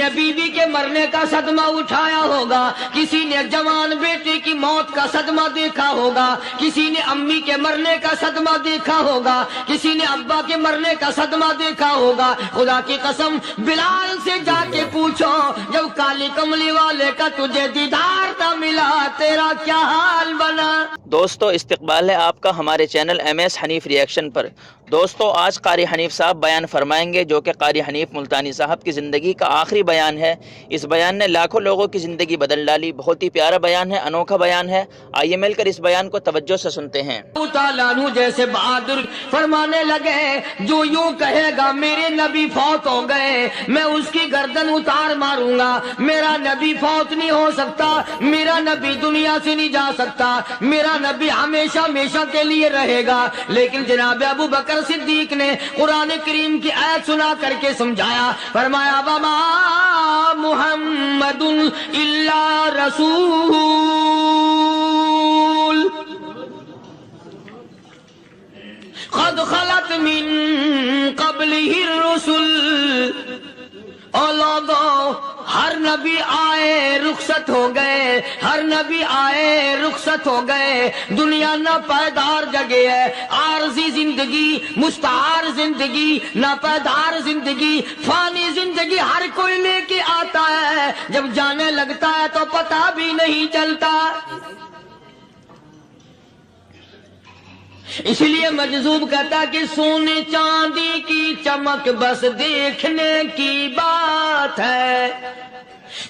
نے بیوی کے مرنے کا صدمہ اٹھایا ہوگا، کسی نے جوان بیٹے کی موت کا صدمہ دیکھا ہوگا، کسی نے امی کے مرنے کا صدمہ دیکھا ہوگا، کسی نے ابا کے مرنے کا صدمہ دیکھا ہوگا۔ خدا کی قسم بلال سے جا کے پوچھو، جب کالی کملی والے کا تجھے دیدار نہ ملا تیرا کیا حال بنا۔ دوستو استقبال ہے آپ کا ہمارے channel M S Hanif reaction پر۔ دوستو آج قاری حنیف صاحب بیان فرمائیں گے جو کہ قاری حنیف ملتانی صاحب کی زندگی کا آخری بیان ہے۔ اس بیان نے لاکھوں لوگوں کی زندگی بدل ڈالی، بہت ہی پیارا بیان ہے، انوکھا بیان ہے۔ آئیے مل کر اس بیان کو توجہ سے سنتے ہیں۔ تعالیٰ عنہ جیسے بہادر فرمانے لگے، جو یوں کہے گا میرے نبی فوت ہو گئے میں اس کی گردن اتار ماروں گا، میرا نبی فوت نہیں ہو سکتا، میرا نبی دنیا سے نہیں جا سکتا، میرا نبی ہمیشہ ہمیشہ کے لیے رہے گا۔ لیکن جناب ابو بکر صدیق نے قرآن کریم کی آیت سنا کر کے سمجھایا، فرمایا وما محمد الا رسول قد خلت من قبلہ الرسل۔ اور لوگوں ہر نبی آئے رخصت ہو گئے، ہر نبی آئے رخصت ہو گئے۔ دنیا نہ پائیدار جگہ ہے، عارضی زندگی، مستعار زندگی، نہ پائیدار زندگی، فانی زندگی ہر کوئی لے کے آتا ہے، جب جانے لگتا ہے تو پتہ بھی نہیں چلتا۔ اس لیے مجذوب کہتا کہ سونے چاندی کی چمک بس دیکھنے کی بات ہے،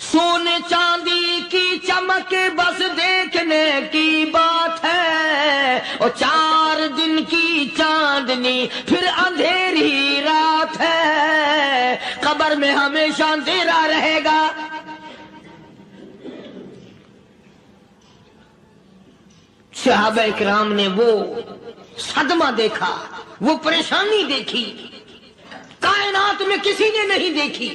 سونے چاندی کی چمک بس دیکھنے کی بات ہے، اور 4 دن کی چاندنی پھر اندھیری رات ہے، قبر میں ہمیشہ اندھیرا رہے گا۔ صحابہ اکرام نے وہ صدمہ دیکھا، وہ پریشانی دیکھی، کائنات میں کسی نے نہیں دیکھی۔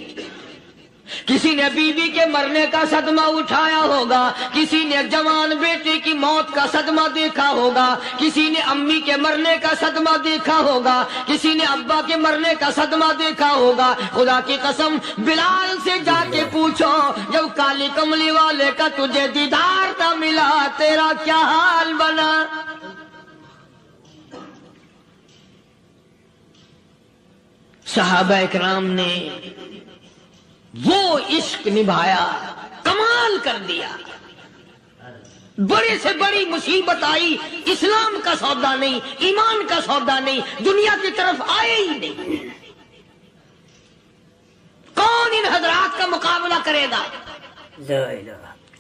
کسی نے بیوی کے مرنے کا صدمہ اٹھایا ہوگا، کسی نے جوان بیٹے کی موت کا صدمہ دیکھا ہوگا، کسی نے امی کے مرنے کا صدمہ دیکھا ہوگا، کسی نے ابا کے مرنے کا صدمہ دیکھا ہوگا۔ خدا کی قسم بلال سے جا کے پوچھو، جب کالی کملی والے کا تجھے دیدار نہ ملا تیرا کیا حال بنا۔ صحابہ اکرام نے وہ عشق نبھایا، کمال کر دیا۔ بڑے سے بڑی مصیبت آئی، اسلام کا سودا نہیں، ایمان کا سودا نہیں، دنیا کی طرف آئے ہی نہیں۔ کون ان حضرات کا مقابلہ کرے گا؟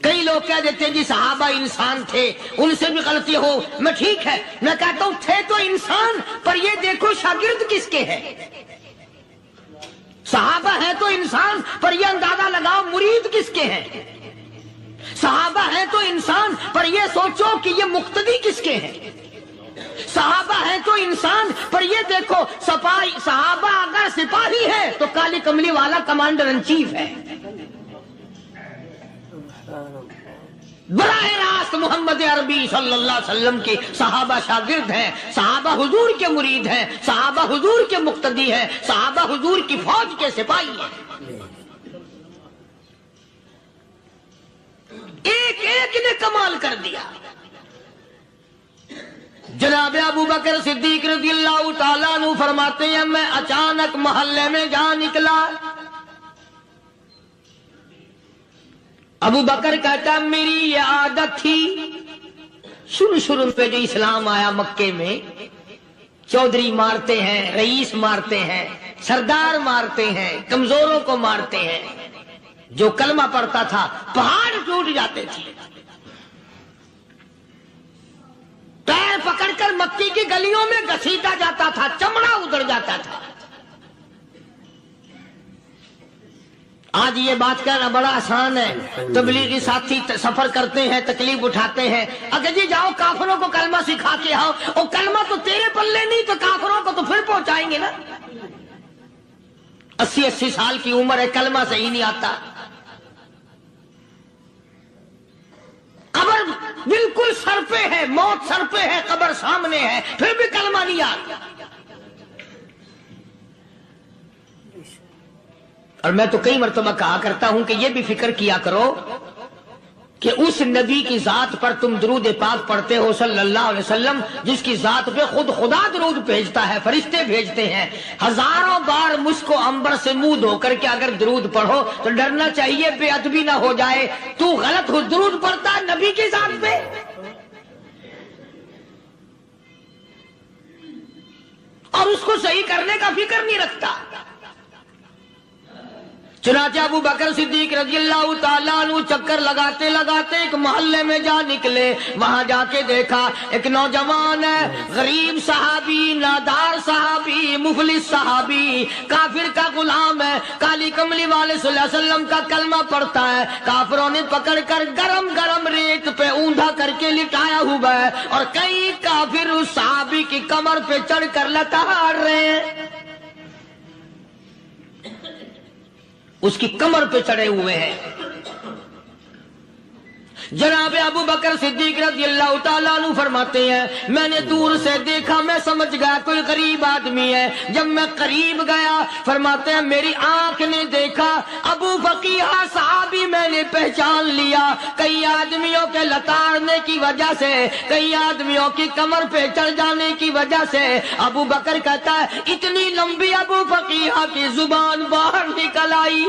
کئی لوگ کہہ دیتے ہیں جی صحابہ انسان تھے، ان سے بھی غلطی ہو، میں ٹھیک ہے، میں کہتا ہوں تھے تو انسان، پر یہ دیکھو شاگرد کس کے ہیں۔ صحابہ ہیں تو انسان، پر یہ اندازہ لگاؤ مرید کس کے ہیں۔ صحابہ ہیں تو انسان، پر یہ سوچو کہ یہ مقتدی کس کے ہیں۔ صحابہ ہیں تو انسان، پر یہ دیکھو صحابہ اگر سپاہی ہے تو کالی کملی والا کمانڈر ان چیف ہے۔ براہ راست محمد عربی صلی اللہ علیہ وسلم کے صحابہ شاگرد ہیں، صحابہ حضور کے مرید ہیں، صحابہ حضور کے مقتدی ہیں، صحابہ حضور کی فوج کے سپاہی ہیں۔ ایک ایک نے کمال کر دیا۔ جناب ابو بکر صدیق رضی اللہ تعالیٰ عنہ فرماتے ہیں میں اچانک محلے میں جا نکلا۔ ابو بکر کہتا میری یہ عادت تھی، شروع پہ جو اسلام آیا مکے میں، چودھری مارتے ہیں، رئیس مارتے ہیں، سردار مارتے ہیں، کمزوروں کو مارتے ہیں۔ جو کلمہ پڑھتا تھا پہاڑ ٹوٹ جاتے تھے۔ پیر پکڑ کر مکی کی گلیوں میں گھسیٹا جاتا تھا، چمڑا ادھر جاتا تھا۔ آج یہ بات کہنا بڑا آسان ہے، تبلیغی ساتھی سفر کرتے ہیں، تکلیف اٹھاتے ہیں، اگر جی جاؤ کافروں کو کلمہ سکھا کے آؤ، اور کلمہ تو تیرے پلے نہیں تو کافروں کو تو پھر پہنچائیں گے نا۔ 80 سال کی عمر ہے، کلمہ صحیح نہیں آتا، قبر بالکل سر پہ ہے، موت سر پہ ہے، قبر سامنے ہے، پھر بھی کلمہ نہیں آتا۔ اور میں تو کئی مرتبہ کہا کرتا ہوں کہ یہ بھی فکر کیا کرو کہ اس نبی کی ذات پر تم درود پاک پڑھتے ہو صلی اللہ علیہ وسلم، جس کی ذات پہ خود خدا درود بھیجتا ہے، فرشتے بھیجتے ہیں، ہزاروں بار مشک و عنبر سے منہ دھو کر کے اگر درود پڑھو تو ڈرنا چاہیے بے ادبی نہ ہو جائے، تو غلط ہو درود پڑھتا ہے نبی کی ذات پہ۔ اور اس کو صحیح کرنے کا فکر نہیں رکھتا۔ چنانچہ ابو بکر صدیق رضی اللہ تعالیٰ عنہ چکر لگاتے لگاتے ایک محلے میں جا نکلے، وہاں جا کے دیکھا ایک نوجوان ہے، غریب صحابی، نادار صحابی، مفلس صحابی، کافر کا غلام ہے، کالی کملی والے صلی اللہ علیہ وسلم کا کلمہ پڑھتا ہے، کافروں نے پکڑ کر گرم گرم ریت پہ اوندا کر کے لٹایا ہوا ہے، اور کئی کافر اس صحابی کی کمر پہ چڑھ کر لتاڑ رہے ہیں، اس کی کمر پہ چڑھے ہوئے ہیں۔ جناب ابو بکر صدیق رضی اللہ تعالیٰ عنہ فرماتے ہیں میں نے دور سے دیکھا، میں سمجھ گیا کوئی غریب آدمی ہے، جب میں قریب گیا فرماتے ہیں میری آنکھ نے دیکھا ابو فقیہ صحابی، میں نے پہچان لیا، کئی آدمیوں کے لتاڑنے کی وجہ سے، کئی آدمیوں کی کمر پہ چڑھ جانے کی وجہ سے ابو بکر کہتا ہے اتنی لمبی ابو فقیہ کی زبان باہر نکل آئی،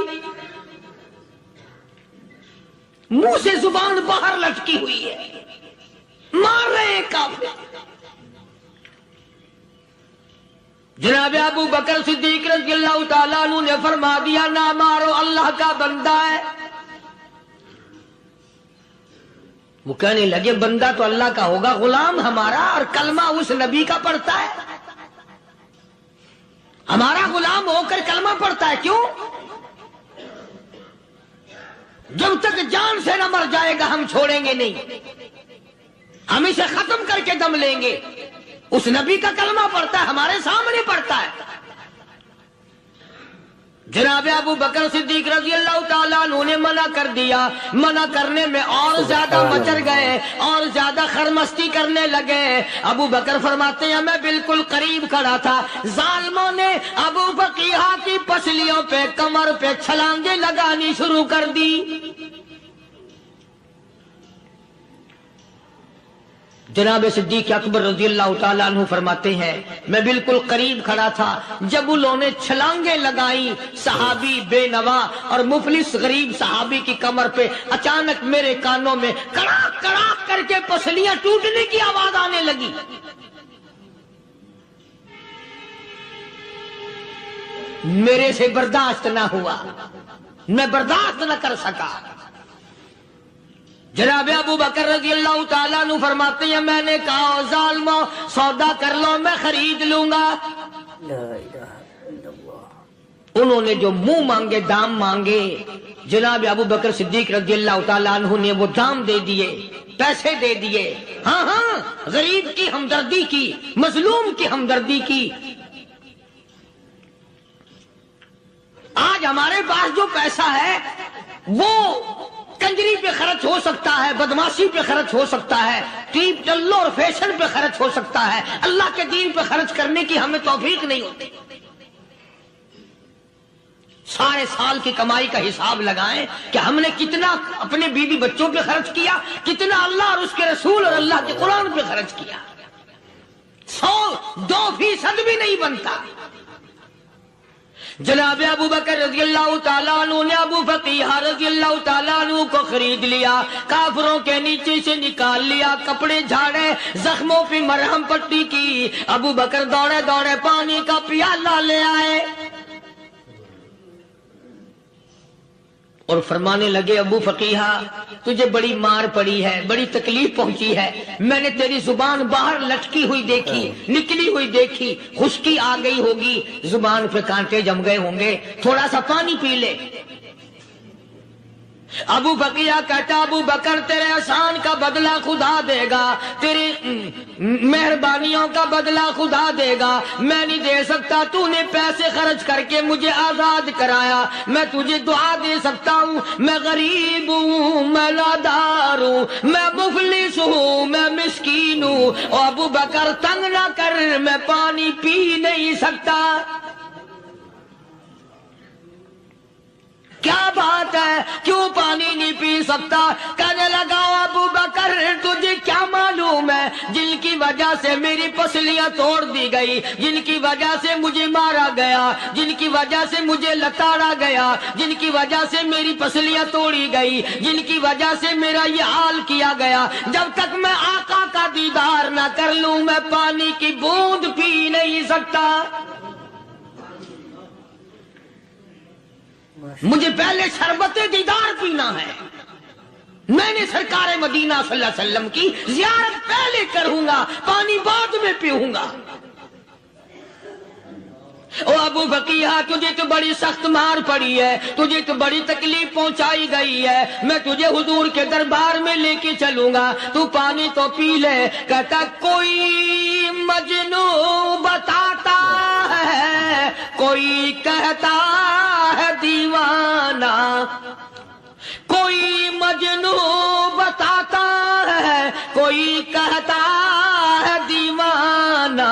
منہ سے زبان باہر لٹکی ہوئی ہے، مار رہے ہیں کافر۔ جناب ابو بکر صدیق رضی اللہ تعالیٰ عنہ نے فرما دیا نہ مارو، اللہ کا بندہ ہے۔ وہ کہنے لگے بندہ تو اللہ کا ہوگا، غلام ہمارا، اور کلمہ اس نبی کا پڑھتا ہے، ہمارا غلام ہو کر کلمہ پڑھتا ہے، کیوں؟ جب تک جان سے نہ مر جائے گا ہم چھوڑیں گے نہیں، ہم اسے ختم کر کے دم لیں گے۔ اس نبی کا کلمہ پڑھتا ہے، ہمارے سامنے پڑھتا ہے۔ جناب ابو بکر صدیق رضی اللہ تعالیٰ عنہ نے منع کر دیا، منع کرنے میں اور زیادہ مچر گئے اور زیادہ خرمستی کرنے لگے۔ ابو بکر فرماتے ہیں میں بالکل قریب کھڑا تھا، ظالموں نے ابو فقیہ کی پسلیوں پہ، کمر پہ چھلانگیں لگانی شروع کر دی۔ جناب صدیق اکبر رضی اللہ تعالیٰ عنہ فرماتے ہیں میں بالکل قریب کھڑا تھا، جب انہوں نے چھلانگیں لگائیں صحابی بے نوا اور مفلس غریب صحابی کی کمر پہ، اچانک میرے کانوں میں کڑاک کڑاک کر کے پسلیاں ٹوٹنے کی آواز آنے لگی۔ میرے سے برداشت نہ ہوا، میں برداشت نہ کر سکا۔ جناب ابو بکر رضی اللہ تعالیٰ عنہ فرماتے ہیں میں نے کہا ظالمو سودا کر لو، میں خرید لوں گا۔ انہوں نے جو منہ مانگے، دام مانگے، جناب ابو بکر صدیق رضی اللہ تعالیٰ عنہ نے وہ دام دے دیے، پیسے دے دیے۔ ہاں ہاں، غریب کی ہمدردی کی، مظلوم کی ہمدردی کی۔ آج ہمارے پاس جو پیسہ ہے وہ کنجری پہ خرچ ہو سکتا ہے، بدماشی پہ خرچ ہو سکتا ہے، ٹیپ ٹلو اور فیشن پہ خرچ ہو سکتا ہے، اللہ کے دین پہ خرچ کرنے کی ہمیں توفیق نہیں ہوتی۔ سارے سال کی کمائی کا حساب لگائیں کہ ہم نے کتنا اپنے بیوی بچوں پہ خرچ کیا، کتنا اللہ اور اس کے رسول اور اللہ کے قرآن پہ خرچ کیا، 100-2% بھی نہیں بنتا۔ جناب ابو بکر رضی اللہ تعالیٰ عنہ نے ابو فقیہ رضی اللہ تعالیٰ عنہ کو خرید لیا، کافروں کے نیچے سے نکال لیا، کپڑے جھاڑے، زخموں پہ مرہم پٹی کی۔ ابو بکر دوڑے دوڑے پانی کا پیالہ لے آئے اور فرمانے لگے ابو فقیہ تجھے بڑی مار پڑی ہے، بڑی تکلیف پہنچی ہے، میں نے تیری زبان باہر لٹکی ہوئی دیکھی، نکلی ہوئی دیکھی، خشکی آ گئی ہوگی، زبان پہ کانٹے جم گئے ہوں گے، تھوڑا سا پانی پی لے۔ ابو فقیہ کہتا ابو بکر تیرے احسان کا بدلہ خدا دے گا، تیری مہربانیوں کا بدلہ خدا دے گا، میں نہیں دے سکتا، تو نے پیسے خرچ کر کے مجھے آزاد کرایا، میں تجھے دعا دے سکتا ہوں، میں غریب ہوں، میں نادار ہوں، میں مفلس ہوں، میں مسکین ہوں، اور ابو بکر تنگ نہ کر، میں پانی پی نہیں سکتا۔ کیا بات ہے، کیوں پانی نہیں پی سکتا؟ کہنے لگا ابو بکر تجھے کیا معلوم ہے جن کی وجہ سے میری پسلیاں توڑ دی گئی، جن کی وجہ سے مجھے مارا گیا، جن کی وجہ سے مجھے لتاڑا گیا، جن کی وجہ سے میری پسلیاں توڑی گئی، جن کی وجہ سے میرا یہ حال کیا گیا، جب تک میں آقا کا دیدار نہ کر لوں میں پانی کی بوند پی نہیں سکتا۔ مجھے پہلے شربت دیدار پینا ہے، میں نے سرکار مدینہ صلی اللہ علیہ وسلم کی زیارت پہلے کروں گا، پانی بعد میں پیوں گا۔ او ابو بقیہ تجھے تو بڑی سخت مار پڑی ہے، تجھے تو بڑی تکلیف پہنچائی گئی ہے، میں تجھے حضور کے دربار میں لے کے چلوں گا، تو پانی تو پی لے۔ کہتا کوئی مجنون بتاتا ہے، کوئی کہتا ہے دیوانہ، کوئی مجنون بتاتا ہے، کوئی کہتا ہے دیوانہ،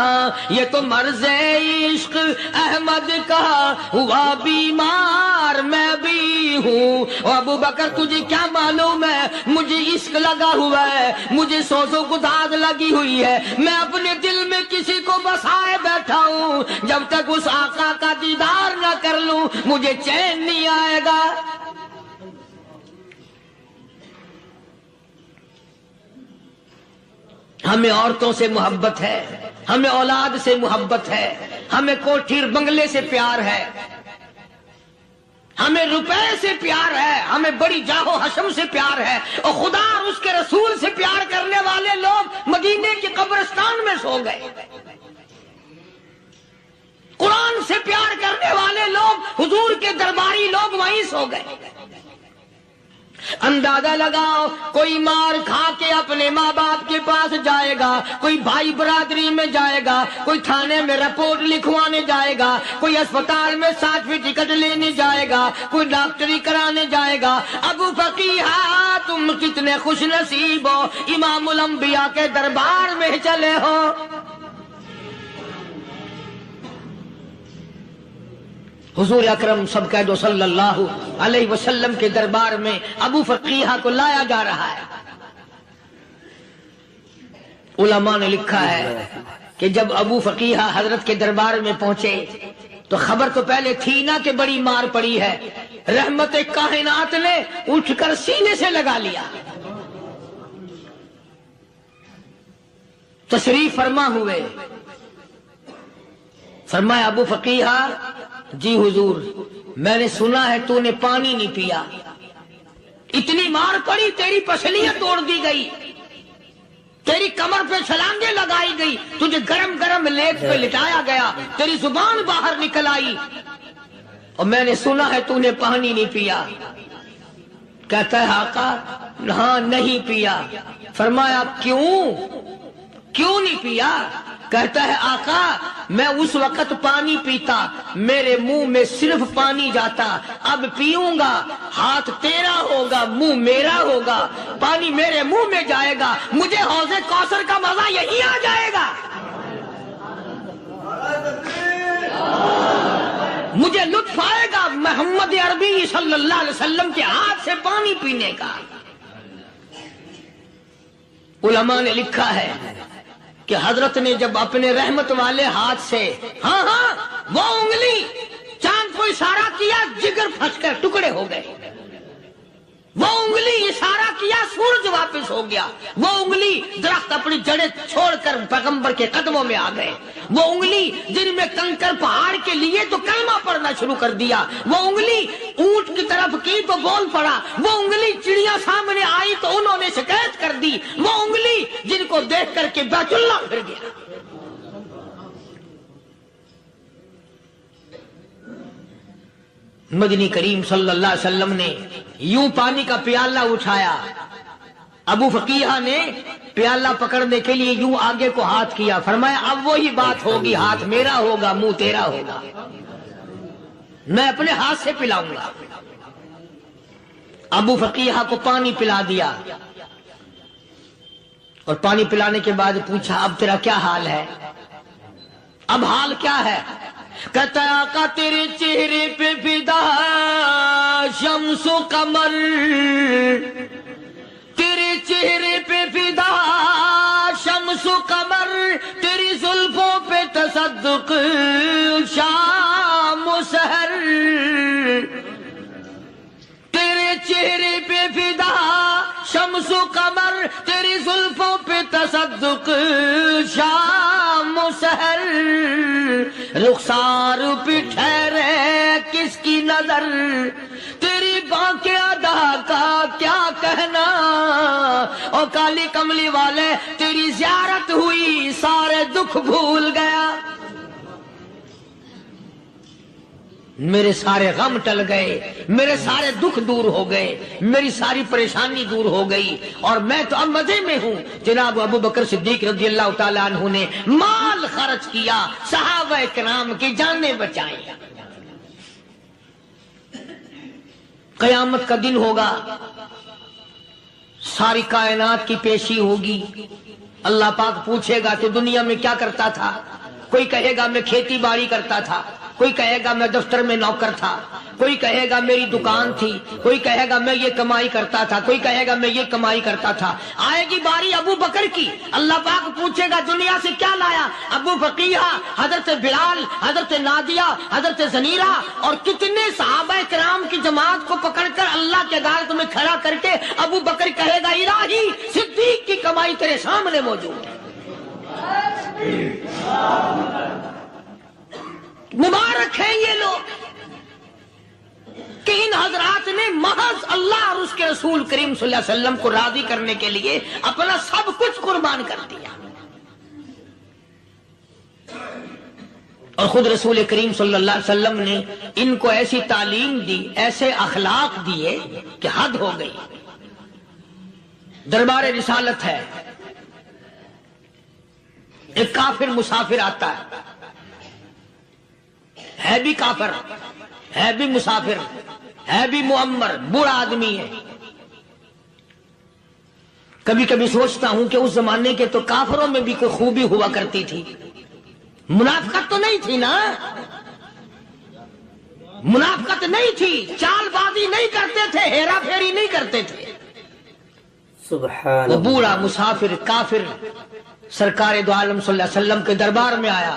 یہ تو مرض عشق احمد کا ہوا بیمار میں بھی ہوں۔ اور ابو بکر تجھے کیا معلوم ہے مجھے عشق لگا ہوا ہے، مجھے سوز و گداز لگی ہوئی ہے، میں اپنے دل میں کسی کو بسائے بیٹھا ہوں، جب تک اس آقا کا دیدار نہ کر لوں مجھے چین نہیں آئے گا۔ ہمیں عورتوں سے محبت ہے، ہمیں اولاد سے محبت ہے، ہمیں کوٹھی بنگلے سے پیار ہے، ہمیں روپے سے پیار ہے، ہمیں بڑی جاہ و حشم سے پیار ہے، اور خدا اور اس کے رسول سے پیار کرنے والے لوگ مدینے کے قبرستان میں سو گئے، قرآن سے پیار کرنے والے لوگ حضور کے درباری لوگ وہیں سو گئے۔ اندازہ لگاؤ، کوئی مار کھا کے اپنے ماں باپ کے پاس جائے گا، کوئی بھائی برادری میں جائے گا، کوئی تھانے میں رپورٹ لکھوانے جائے گا، کوئی اسپتال میں سرٹیفکیٹ لینے جائے گا، کوئی ڈاکٹری کرانے جائے گا۔ ابو فقیہ تم کتنے خوش نصیب ہو، امام الانبیاء کے دربار میں چلے ہو۔ حضور اکرم سب کہہ دو صلی اللہ علیہ وسلم کے دربار میں ابو فقیہ کو لایا جا رہا ہے۔ علماء نے لکھا ہے کہ جب ابو فقیہ حضرت کے دربار میں پہنچے تو خبر تو پہلے تھی نا کہ بڑی مار پڑی ہے، رحمت کائنات نے اٹھ کر سینے سے لگا لیا۔ تشریف فرما ہوئے، فرمایا ابو فقیہ جی حضور میں نے سنا ہے تو نے پانی نہیں پیا، اتنی مار پڑی تیری پسلیاں توڑ دی گئی، تیری کمر پہ چھلانگیں لگائی گئی، تجھے گرم گرم لیٹ پہ لٹایا گیا، تیری زبان باہر نکل آئی، اور میں نے سنا ہے تو نے پانی نہیں پیا۔ کہتا ہے آقا ہاں نہیں پیا۔ فرمایا کیوں نہیں پیا؟ کہتا ہے آقا میں اس وقت پانی پیتا میرے منہ میں صرف پانی جاتا، اب پیوں گا ہاتھ تیرا ہوگا منہ میرا ہوگا، پانی میرے منہ میں جائے گا، مجھے حوض کوثر کا مزہ یہی آ جائے گا، مجھے لطف آئے گا محمد عربی صلی اللہ علیہ وسلم کے ہاتھ سے پانی پینے کا۔ علماء نے لکھا ہے کہ حضرت نے جب اپنے رحمت والے ہاتھ سے ہاں وہ انگلی چاند کو اشارہ کیا، جگر پھنس کر ٹکڑے ہو گئے، وہ انگلی اشارہ کیا سورج واپس ہو گیا، وہ انگلی درخت اپنی جڑیں چھوڑ کر پیغمبر کے قدموں میں آ گئے، وہ انگلی جن میں کنکر پہاڑ کے لیے تو کلمہ پڑھنا شروع کر دیا، وہ انگلی اونٹ کی طرف کی تو بول پڑا، وہ انگلی چڑیا سامنے آئی تو انہوں نے شکایت کر دی، وہ انگلی جن کو دیکھ کر کے بیت اللہ پھر گیا۔ مدنی کریم صلی اللہ علیہ وسلم نے یوں پانی کا پیالہ اٹھایا، ابو فقیہ نے پیالہ پکڑنے کے لیے یوں آگے کو ہاتھ کیا، فرمایا اب وہی بات ہوگی، ہاتھ میرا ہوگا منہ تیرا ہوگا، میں اپنے ہاتھ سے پلاؤں گا۔ ابو فقیہ کو پانی پلا دیا، اور پانی پلانے کے بعد پوچھا اب تیرا کیا حال ہے؟ اب حال کیا ہے؟ کہتا ہے آقا تیرے چہرے پہ فدا شمس و قمر، تیرے چہرے پہ فدا شمس و قمر، تیری زلفوں پہ تصدق شام و سحر، تیرے چہرے پہ فدا شمس و قمر، تیری زلفوں پہ تصدق شام و سحر، رخسار پہ ٹھہرے کس کی نظر، تیری بانکے ادا کا کیا کہنا، اور کالی کملی والے تیری زیارت ہوئی سارے دکھ بھول گیا، میرے سارے غم ٹل گئے، میرے سارے دکھ دور ہو گئے، میری ساری پریشانی دور ہو گئی، اور میں تو اب مزے میں ہوں۔ جناب ابو بکر صدیق رضی اللہ تعالیٰ عنہ نے مال خرچ کیا، صحابہ کرام کی جانیں بچائیں۔ قیامت کا دن ہوگا، ساری کائنات کی پیشی ہوگی، اللہ پاک پوچھے گا کہ دنیا میں کیا کرتا تھا؟ کوئی کہے گا میں کھیتی باڑی کرتا تھا، کوئی کہے گا میں دفتر میں نوکر تھا، کوئی کہے گا میری دکان تھی، کوئی کہے گا میں یہ کمائی کرتا تھا، کوئی کہے گا میں یہ کمائی کرتا تھا۔ آئے گی باری ابو بکر کی، اللہ پاک پوچھے گا دنیا سے کیا لایا؟ ابو فقیہ، حضرت بلال، حضرت نادیہ، حضرت زنیرہ اور کتنے صحابہ کرام کی جماعت کو پکڑ کر اللہ کے عدالت میں کھڑا کر کے ابو بکر کہے گا الہی صدیق کی کمائی تیرے سامنے موجود ہے۔ مبارک ہیں یہ لوگ کہ ان حضرات نے محض اللہ اور اس کے رسول کریم صلی اللہ علیہ وسلم کو راضی کرنے کے لیے اپنا سب کچھ قربان کر دیا، اور خود رسول کریم صلی اللہ علیہ وسلم نے ان کو ایسی تعلیم دی، ایسے اخلاق دیے کہ حد ہو گئی۔ دربار رسالت ہے، ایک کافر مسافر آتا ہے بھی کافر، ہے بھی مسافر، ہے بھی معمر، بوڑھا آدمی ہے۔ کبھی کبھی سوچتا ہوں کہ اس زمانے کے تو کافروں میں بھی کوئی خوبی ہوا کرتی تھی، منافقت تو نہیں تھی نا، منافقت نہیں تھی، چال بازی نہیں کرتے تھے، ہیرا پھیری نہیں کرتے تھے۔ سبحان وہ بوڑھا مسافر کافر سرکار دو عالم صلی اللہ علیہ وسلم کے دربار میں آیا،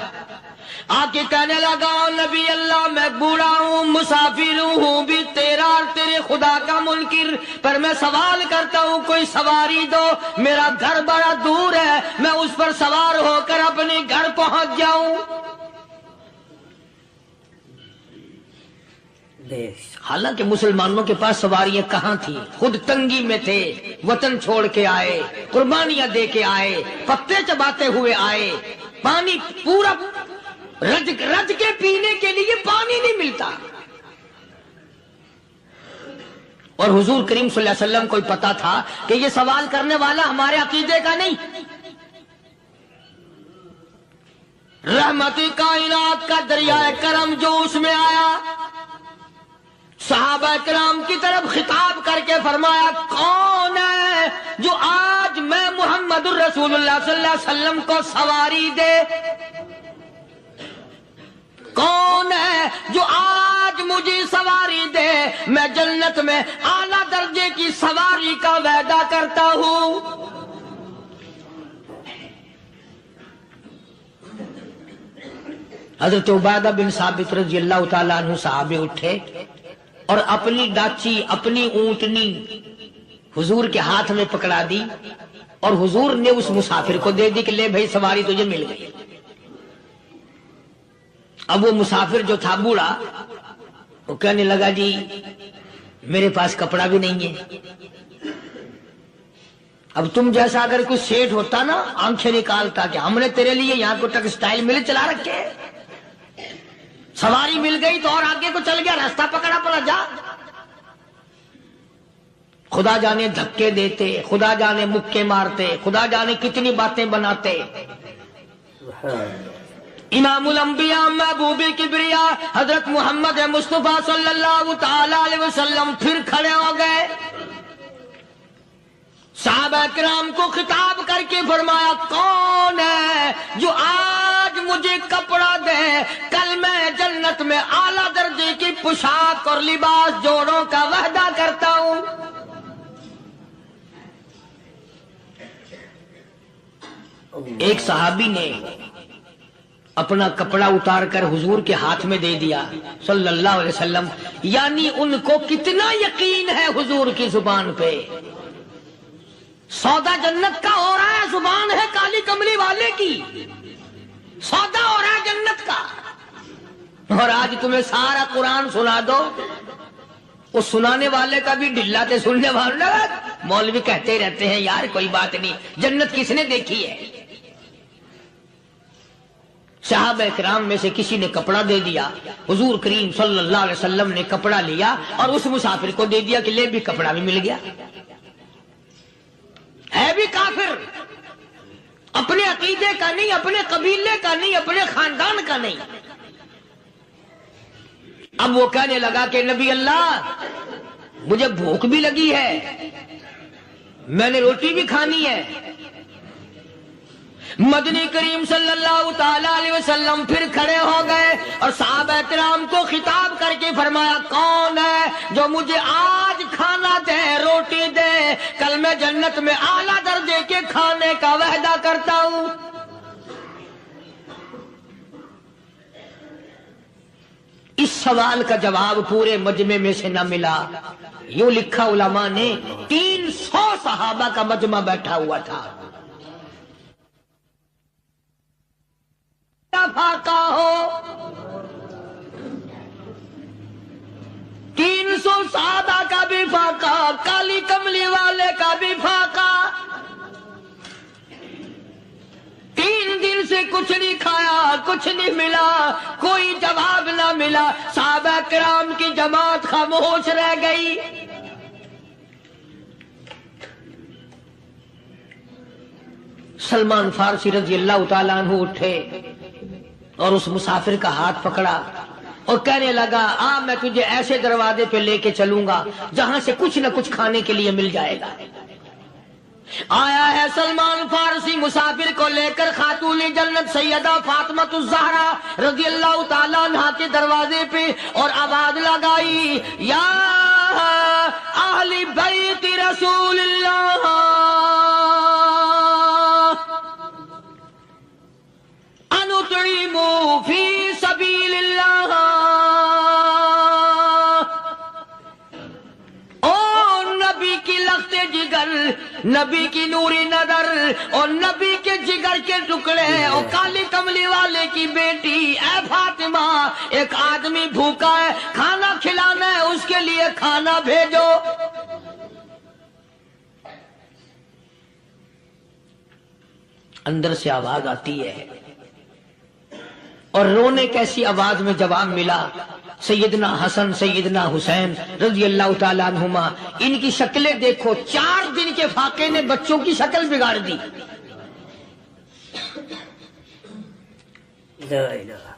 آ کے کہنے لگا نبی اللہ میں بوڑھا ہوں، مسافر ہوں بھی تیرا اور تیرے خدا کا منکر، پر میں سوال کرتا ہوں کوئی سواری دو، میرا گھر بڑا دور ہے، میں اس پر سوار ہو کر اپنے گھر پہنچ جاؤں۔ حالانکہ مسلمانوں کے پاس سواریاں کہاں تھی، خود تنگی میں تھے، وطن چھوڑ کے آئے، قربانیاں دے کے آئے، پتے چباتے ہوئے آئے، پانی پورا رج کے پینے کے لیے پانی نہیں ملتا، اور حضور کریم صلی اللہ علیہ وسلم کو پتا تھا کہ یہ سوال کرنے والا ہمارے عقیدے کا نہیں۔ رحمت کائنات کا دریائے کرم جو اس میں آیا، صحابہ کرام کی طرف خطاب کر کے فرمایا کون ہے جو آج میں محمد الرسول اللہ صلی اللہ علیہ وسلم کو سواری دے؟ کون ہے جو آج مجھے سواری دے؟ میں جنت میں اعلیٰ درجے کی سواری کا وعدہ کرتا ہوں۔ حضرت عبادہ بن ثابت رضی اللہ تعالیٰ عنہ صحابے اٹھے اور اپنی ڈاچی، اپنی اونٹنی حضور کے ہاتھ میں پکڑا دی، اور حضور نے اس مسافر کو دے دی کہ لے بھائی سواری تجھے مل گئی۔ اب وہ مسافر جو تھا بوڑھا، وہ کہنے لگا جی میرے پاس کپڑا بھی نہیں ہے، اب تم جیسا اگر کوئی سیٹ ہوتا نا آنکھیں نکالتا کہ ہم نے تیرے لیے یہاں کو ٹیکسٹائل مل چلا رکھے، سواری مل گئی تو اور آگے کو چل گیا، راستہ پکڑا پڑا جا۔ خدا جانے دھکے دیتے، خدا جانے مکے مارتے، خدا جانے کتنی باتیں بناتے۔ امام الانبیاء محبوب کبریا حضرت محمد مصطفیٰ صلی اللہ تعالی علیہ وسلم پھر کھڑے ہو گئے، صحابہ کرام کو خطاب کر کے فرمایا کون ہے جو آج مجھے کپڑا دے، کل میں جنت میں اعلیٰ درجے کی پوشاک اور لباس جوڑوں کا وعدہ کرتا ہوں۔ ایک صحابی نے اپنا کپڑا اتار کر حضور کے ہاتھ میں دے دیا صلی اللہ علیہ وسلم، یعنی ان کو کتنا یقین ہے حضور کی زبان پہ۔ سودا جنت کا ہو رہا ہے، زبان ہے کالی کملی والے کی، سودا ہو رہا ہے جنت کا۔ اور آج تمہیں سارا قرآن سنا دو، وہ سنانے والے کا بھی ڈھلا تے سننے والا، مولوی کہتے رہتے ہیں یار کوئی بات نہیں، جنت کس نے دیکھی ہے؟ صحابہ کرام میں سے کسی نے کپڑا دے دیا، حضور کریم صلی اللہ علیہ وسلم نے کپڑا لیا اور اس مسافر کو دے دیا کہ لے بھی کپڑا بھی مل گیا۔ ہے بھی کافر، اپنے عقیدے کا نہیں، اپنے قبیلے کا نہیں، اپنے خاندان کا نہیں۔ اب وہ کہنے لگا کہ نبی اللہ مجھے بھوک بھی لگی ہے، میں نے روٹی بھی کھانی ہے۔ مدنی کریم صلی اللہ تعالی علیہ وسلم پھر کھڑے ہو گئے اور صحابہ کرام کو خطاب کر کے فرمایا، کون ہے جو مجھے آج کھانا دے، روٹی دے، کل میں جنت میں اعلیٰ درجے کے کھانے کا وعدہ کرتا ہوں۔ اس سوال کا جواب پورے مجمع میں سے نہ ملا۔ یوں لکھا علماء نے، 300 صحابہ کا مجمع بیٹھا ہوا تھا۔ فاقہ ہو، 300 صحابہ کا بھی فاقہ، کالی کملی والے کا بھی فاقہ۔ 3 دن سے کچھ نہیں کھایا، کچھ نہیں ملا، کوئی جواب نہ ملا۔ صحابہ کرام کی جماعت خاموش رہ گئی۔ سلمان فارسی رضی اللہ تعالیٰ عنہ اٹھے اور اس مسافر کا ہاتھ پکڑا اور کہنے لگا، میں تجھے ایسے دروازے پہ لے کے چلوں گا جہاں سے کچھ نہ کچھ کھانے کے لیے مل جائے گا۔ آیا ہے سلمان فارسی مسافر کو لے کر خاتون جنت سیدہ فاطمہ الزہرا رضی اللہ تعالیٰ عنہا کے دروازے پہ اور آواز لگائی، یا اہل بیت رسول اللہ انطعموا فی سبیل اللہ۔ او نبی کی لخت جگر، نبی کی نوری نظر اور نبی کے جگر کے ٹکڑے اور کالی کملی والے کی بیٹی، اے فاطمہ ایک آدمی بھوکا ہے، کھانا کھلانا ہے، اس کے لیے کھانا بھیجو۔ اندر سے آواز آتی ہے اور رونے کیسی آواز میں جواب ملا، سیدنا حسن سیدنا حسین رضی اللہ تعالیٰ عنہما، ان کی شکلیں دیکھو، 4 دن کے فاقے نے بچوں کی شکل بگاڑ دی۔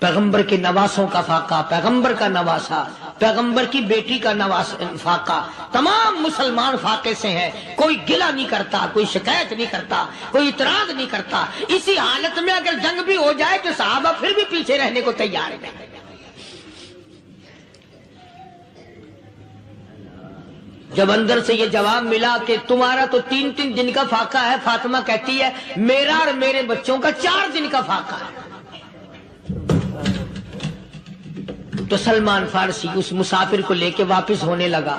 پیغمبر کے نواسوں کا فاقہ، پیغمبر کا نواسا، پیغمبر کی بیٹی کا فاقہ، تمام مسلمان فاقے سے ہیں، کوئی گلہ نہیں کرتا، کوئی شکایت نہیں کرتا، کوئی اعتراض نہیں کرتا۔ اسی حالت میں اگر جنگ بھی ہو جائے تو صحابہ پھر بھی پیچھے رہنے کو تیار ہیں۔ جب اندر سے یہ جواب ملا کہ تمہارا تو 3 دن کا فاقہ ہے، فاطمہ کہتی ہے میرا اور میرے بچوں کا 4 دن کا فاقہ ہے، تو سلمان فارسی اس مسافر کو لے کے واپس ہونے لگا۔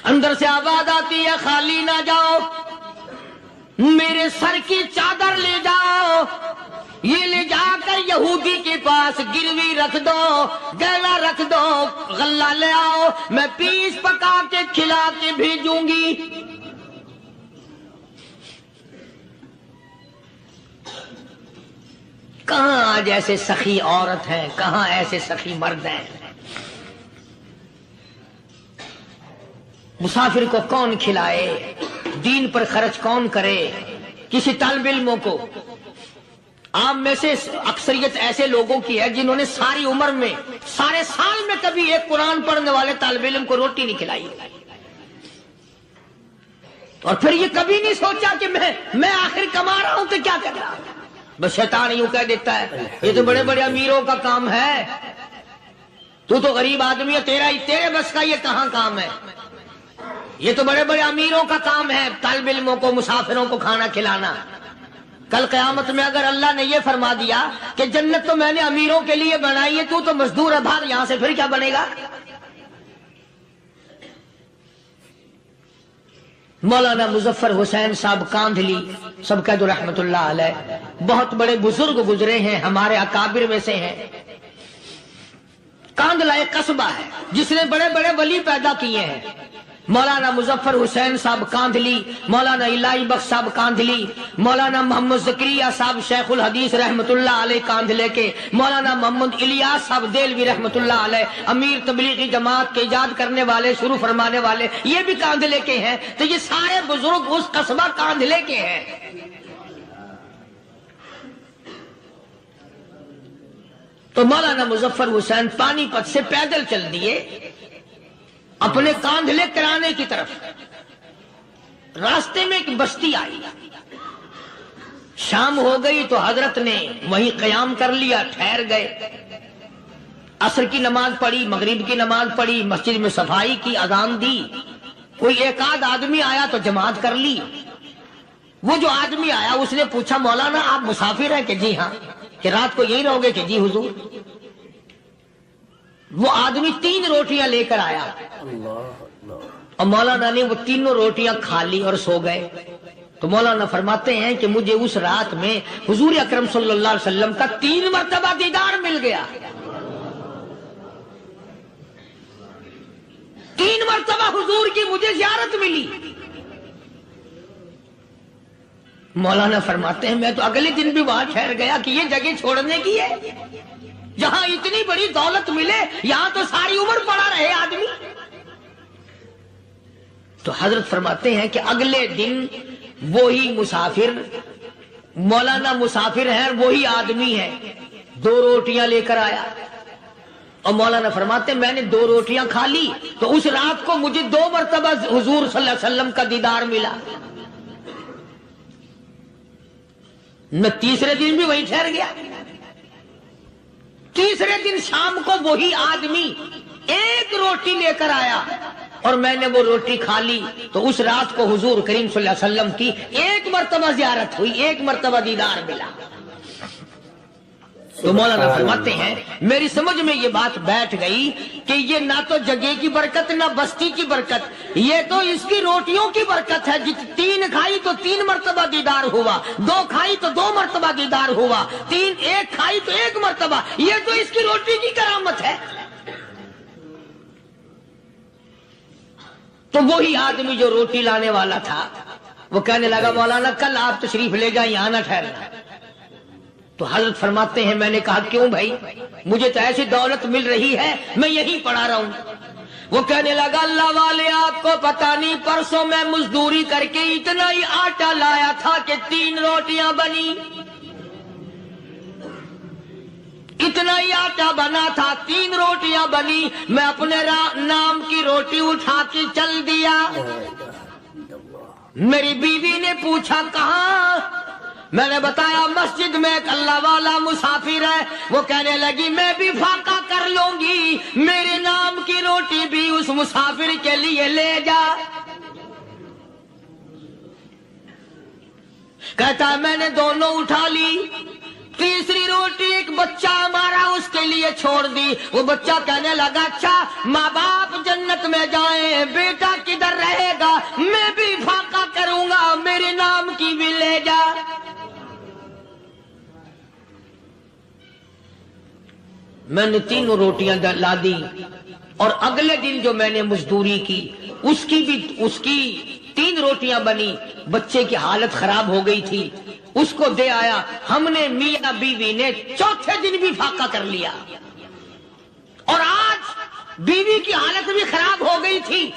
اندر سے آواز آتی ہے، خالی نہ جاؤ، میرے سر کی چادر لے جاؤ، یہ لے جا کر یہودی کے پاس گروی رکھ دو، گہنا رکھ دو، غلہ لے آؤ، میں پیس پکا کے کھلا کے بھیجوں گی۔ کہاں آج ایسے سخی عورت ہیں، کہاں ایسے سخی مرد ہیں؟ مسافر کو کون کھلائے، دین پر خرچ کون کرے؟ کسی طالب علموں کو، آپ میں سے اکثریت ایسے لوگوں کی ہے جنہوں نے ساری عمر میں، سارے سال میں کبھی ایک قرآن پڑھنے والے طالب علم کو روٹی نہیں کھلائی، اور پھر یہ کبھی نہیں سوچا کہ میں آخر کما رہا ہوں تو کیا کر رہا ہوں، بس شیطان یوں کہہ دیتا ہے یہ تو بڑے بڑے امیروں کا کام ہے، تو غریب آدمی ہے، تیرے بس کا یہ کہاں کام ہے؟ یہ تو بڑے بڑے امیروں کا کام ہے طالب علموں کو، مسافروں کو کھانا کھلانا۔ کل قیامت میں اگر اللہ نے یہ فرما دیا کہ جنت تو میں نے امیروں کے لیے بنائی ہے، تو مزدور ابھار یہاں سے پھر کیا بنے گا؟ مولانا مظفر حسین صاحب کاندھلی سب کہہ دو رحمت اللہ علیہ، بہت بڑے بزرگ گزرے ہیں، ہمارے اکابر میں سے ہیں۔ کاندھلا ایک قصبہ ہے جس نے بڑے بڑے ولی پیدا کیے ہیں۔ مولانا مظفر حسین صاحب کاندھلی، مولانا الہی بخش صاحب کاندھلی، مولانا محمد زکریا صاحب شیخ الحدیث رحمت اللہ علیہ کاندھلے کے، مولانا محمد الیاس صاحب دہلوی رحمت اللہ علیہ امیر تبلیغی جماعت کے ایجاد کرنے والے، شروع فرمانے والے، یہ بھی کاندھلے کے ہیں۔ تو یہ سارے بزرگ اس قصبہ کاندھلے کے ہیں۔ تو مولانا مظفر حسین پانی پت سے پیدل چل دیے اپنے کاندھلے کرانے کی طرف۔ راستے میں ایک بستی آئی، شام ہو گئی تو حضرت نے وہیں قیام کر لیا، ٹھہر گئے۔ عصر کی نماز پڑھی، مغرب کی نماز پڑھی، مسجد میں صفائی کی، اذان دی، کوئی ایک آدھ آدمی آیا تو جماعت کر لی۔ وہ جو آدمی آیا اس نے پوچھا مولانا آپ مسافر ہیں؟ کہ جی ہاں۔ کہ رات کو یہی رہو گے؟ کہ جی حضور۔ وہ آدمی 3 روٹیاں لے کر آیا اور مولانا نے وہ تینوں روٹیاں کھا لی اور سو گئے۔ تو مولانا فرماتے ہیں کہ مجھے اس رات میں حضور اکرم صلی اللہ علیہ وسلم کا 3 مرتبہ دیدار مل گیا۔ 3 مرتبہ حضور کی مجھے زیارت ملی۔ مولانا فرماتے ہیں میں تو اگلے دن بھی وہاں ٹھہر گیا کہ یہ جگہ چھوڑنے کی ہے، جہاں اتنی بڑی دولت ملے یہاں تو ساری عمر پڑا رہے آدمی۔ تو حضرت فرماتے ہیں کہ اگلے دن وہی مسافر، مولانا مسافر ہیں، وہی آدمی ہے، 2 روٹیاں لے کر آیا اور مولانا فرماتے ہیں میں نے 2 روٹیاں کھا لی تو اس رات کو مجھے 2 مرتبہ حضور صلی اللہ علیہ وسلم کا دیدار ملا۔ میں تیسرے دن بھی وہیں ٹھہر گیا۔ تیسرے دن شام کو وہی آدمی 1 روٹی لے کر آیا اور میں نے وہ روٹی کھا لی تو اس رات کو حضور کریم صلی اللہ علیہ وسلم کی 1 مرتبہ زیارت ہوئی، 1 مرتبہ دیدار ملا۔ تو مولانا فرماتے ہیں میری سمجھ میں یہ بات بیٹھ گئی کہ یہ نہ تو جگہ کی برکت نہ بستی کی برکت، یہ تو اس کی روٹیوں کی برکت ہے۔ 3 کھائی تو 3 مرتبہ دیدار ہوا، 2 کھائی تو 2 مرتبہ دیدار ہوا، 1 کھائی تو 1 مرتبہ، یہ تو اس کی روٹی کی کرامت ہے۔ تو وہی آدمی جو روٹی لانے والا تھا وہ کہنے لگا مولانا کل آپ تشریف لے جائیں، یہاں نہ ٹھہرنا۔ تو حضرت فرماتے ہیں میں نے کہا کیوں بھائی؟ مجھے تو ایسی دولت مل رہی ہے میں یہیں پڑا رہا ہوں۔ وہ کہنے لگا اللہ والے آپ کو پتہ نہیں، پرسوں میں مزدوری کر کے اتنا ہی آٹا لایا تھا کہ 3 روٹیاں بنی، اتنا ہی آٹا بنا تھا، 3 روٹیاں بنی، میں اپنے نام کی روٹی اٹھا کے چل دیا۔ میری بیوی نے پوچھا کہاں؟ میں نے بتایا مسجد میں ایک اللہ والا مسافر ہے۔ وہ کہنے لگی میں بھی فاقہ کر لوں گی، میرے نام کی روٹی بھی اس مسافر کے لیے لے جا۔ کہتا ہے میں نے دونوں اٹھا لی، تیسری روٹی ایک بچہ ہمارا اس کے لیے چھوڑ دی۔ وہ بچہ کہنے لگا اچھا ماں باپ جنت میں جائیں، بیٹا کدھر رہے گا؟ میں بھی فاقہ کروں گا، میرے نام کی بھی لے جا۔ میں نے 3 روٹیاں لا دی اور اگلے دن جو میں نے مزدوری کی اس کی 3 روٹیاں بنی، بچے کی حالت خراب ہو گئی تھی، اس کو دے آیا۔ ہم نے میاں بیوی نے چوتھے دن بھی فاقہ کر لیا اور آج بیوی کی حالت بھی خراب ہو گئی تھی،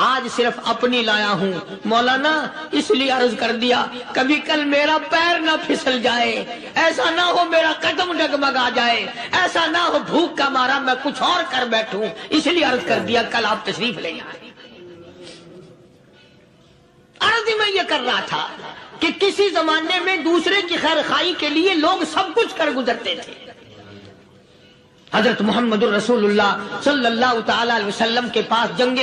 آج صرف اپنی لایا ہوں۔ مولانا اس لیے عرض کر دیا کبھی کل میرا پیر نہ پھسل جائے، ایسا نہ ہو میرا قدم ڈگمگا جائے، ایسا نہ ہو بھوک کا مارا میں کچھ اور کر بیٹھوں، اس لیے عرض کر دیا کل آپ تشریف لے جائیں۔ عرض میں یہ کر رہا تھا کہ کسی زمانے میں دوسرے کی خیر خواہی کے لیے لوگ سب کچھ کر گزرتے تھے۔ حضرت محمد الرسول اللہ صلی اللہ تعالی علیہ وسلم کے پاس جنگ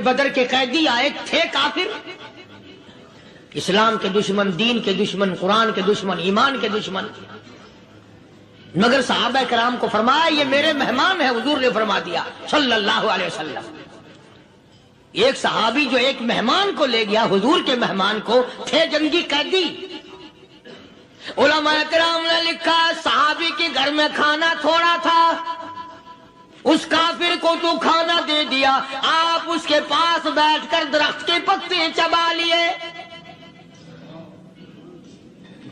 بدر کے قیدی آئے تھے، کافر، اسلام کے دشمن، دین کے دشمن، قرآن کے دشمن، ایمان کے دشمن، مگر صحابہ کرام کو فرمایا یہ میرے مہمان ہیں، حضور نے فرما دیا صلی اللہ علیہ وسلم۔ ایک صحابی جو ایک مہمان کو لے گیا، حضور کے مہمان کو، تھے جنگی قیدی۔ علماء کرام نے لکھا صحابی کے گھر میں کھانا تھوڑا تھا، اس کافر کو تو کھانا دے دیا، آپ اس کے پاس بیٹھ کر درخت کے پتے چبا لیے۔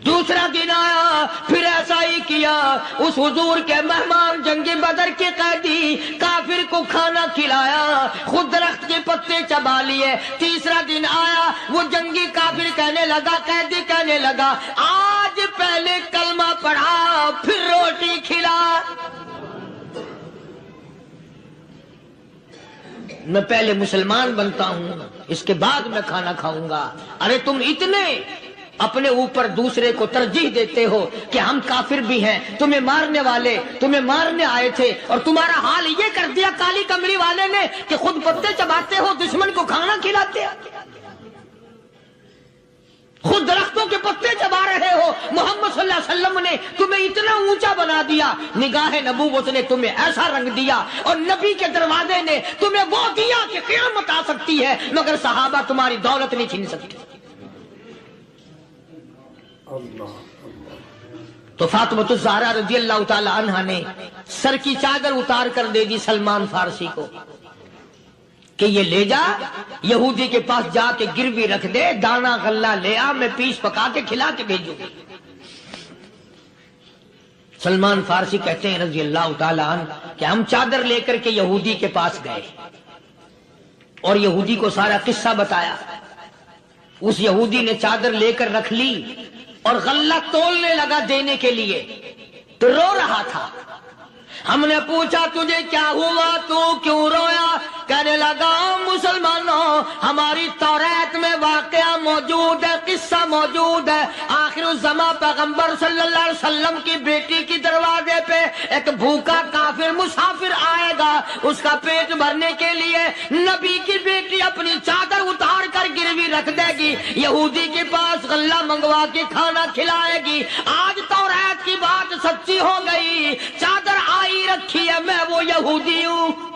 دوسرا دن آیا، پھر ایسا ہی کیا، اس حضور کے مہمان جنگ بدر کے قیدی کافر کو کھانا کھلایا، خود درخت کے پتے چبا لیے۔ تیسرا دن آیا، وہ جنگی کافر کہنے لگا، قیدی کہنے لگا، آج پہلے کلمہ پڑھا پھر روٹی کھلا، میں پہلے مسلمان بنتا ہوں اس کے بعد میں کھانا کھاؤں گا۔ ارے تم اتنے اپنے اوپر دوسرے کو ترجیح دیتے ہو کہ ہم کافر بھی ہیں، تمہیں مارنے والے تمہیں مارنے آئے تھے، اور تمہارا حال یہ کر دیا کالی کملی والے نے کہ خود پتے چباتے ہو، دشمن کو کھانا کھلاتے ہو، خود درختوں کے پتے چبا رہے ہو۔ محمد صلی اللہ علیہ وسلم نے تمہیں اتنا اونچا بنا دیا، نگاہ نبوت نے تمہیں ایسا رنگ دیا، اور نبی کے دروازے نے تمہیں وہ دیا کہ قیامت آ سکتی ہے، مگر صحابہ تمہاری دولت نہیں چھین سکتے۔ تو فاطمہ الزہرا رضی اللہ تعالی عنہا نے سر کی چادر اتار کر دے دی سلمان فارسی کو کہ یہ لے جا، یہودی کے پاس جا کے گروی رکھ دے، دانا غلہ لے آ، میں پیس پکا کے کھلا کے بھیجوں گی۔ سلمان فارسی کہتے ہیں رضی اللہ تعالی عنہ کہ ہم چادر لے کر کے یہودی کے پاس گئے اور یہودی کو سارا قصہ بتایا۔ اس یہودی نے چادر لے کر رکھ لی اور غلہ تولنے لگا دینے کے لیے، تو رو رہا تھا۔ ہم نے پوچھا تجھے کیا ہوا، تو کیوں رویا؟ کہنے لگا مسلمانوں، ہماری توریت میں واقعہ موجود ہے، قصہ موجود ہے، آخر الزمان پیغمبر صلی اللہ علیہ وسلم کی بیٹی کی دروازے پہ ایک بھوکا کافر مسافر آئے گا، اس کا پیٹ بھرنے کے لیے نبی کی بیٹی اپنی چادر اتار کر گروی رکھ دے گی، یہودی کے پاس غلہ منگوا کے کھانا کھلائے گی۔ آج توریت کی بات سچی ہو گئی، چادر آئی رکھی ہے، میں وہ یہودی ہوں۔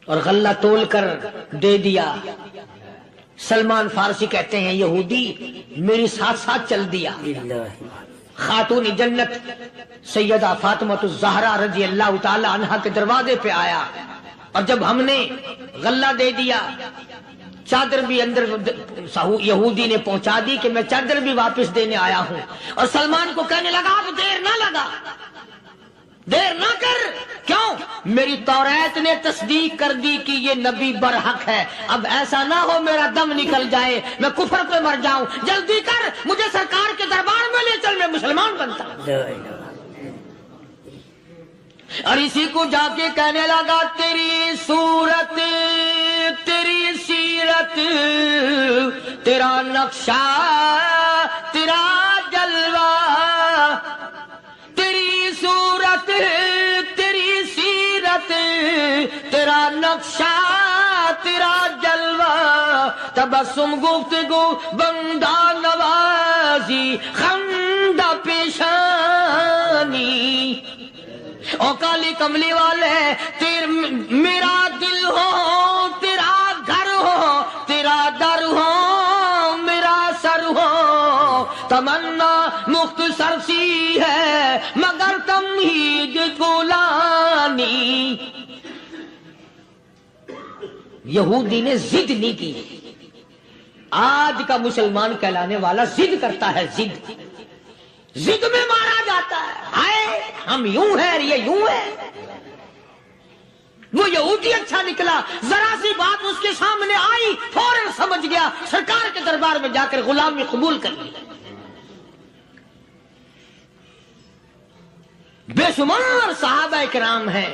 اور غلہ تول کر دے دیا۔ سلمان فارسی کہتے ہیں یہودی میری ساتھ ساتھ چل دیا۔ خاتون جنت سیدہ فاطمہ الزہرا رضی اللہ تعالی عنہا کے دروازے پہ آیا، اور جب ہم نے غلہ دے دیا، چادر بھی اندر یہودی نے پہنچا دی کہ میں چادر بھی واپس دینے آیا ہوں، اور سلمان کو کہنے لگا اب دیر نہ لگا، دیر نہ کر، کیوں؟ میری توریت نے تصدیق کر دی کہ یہ نبی برحق ہے، اب ایسا نہ ہو میرا دم نکل جائے، میں کفر پہ مر جاؤں، جلدی کر، مجھے سرکار کے دربار میں لے چل، میں مسلمان بنتا ہوں۔ اور اسی کو جا کے کہنے لگا تیری صورت، تیری سیرت، تیرا نقشہ، تیرا جلوہ، تیری صورت، تیری سیرت، تیرا نقشہ، تیرا جلوہ، تبسم گفتگو بندہ نوازی خندہ پیشانی، او کالی کملی والے، میرا دل ہو، تیرا گھر ہو، تیرا در ہو، میرا سر ہو، تمنا مختصر سی ہے مگر تمہید گولانی۔ یہودی نے ضد نہیں کی۔ آج کا مسلمان کہلانے والا ضد کرتا ہے، ضد میں مارا جاتا ہے، ہائے ہم یوں ہیں، یہ یوں ہے۔ وہ یہودی اچھا نکلا، ذرا سی بات اس کے سامنے آئی فوراً سمجھ گیا، سرکار کے دربار میں جا کر غلامی قبول کر لی۔ بے شمار صحابہ کرام ہیں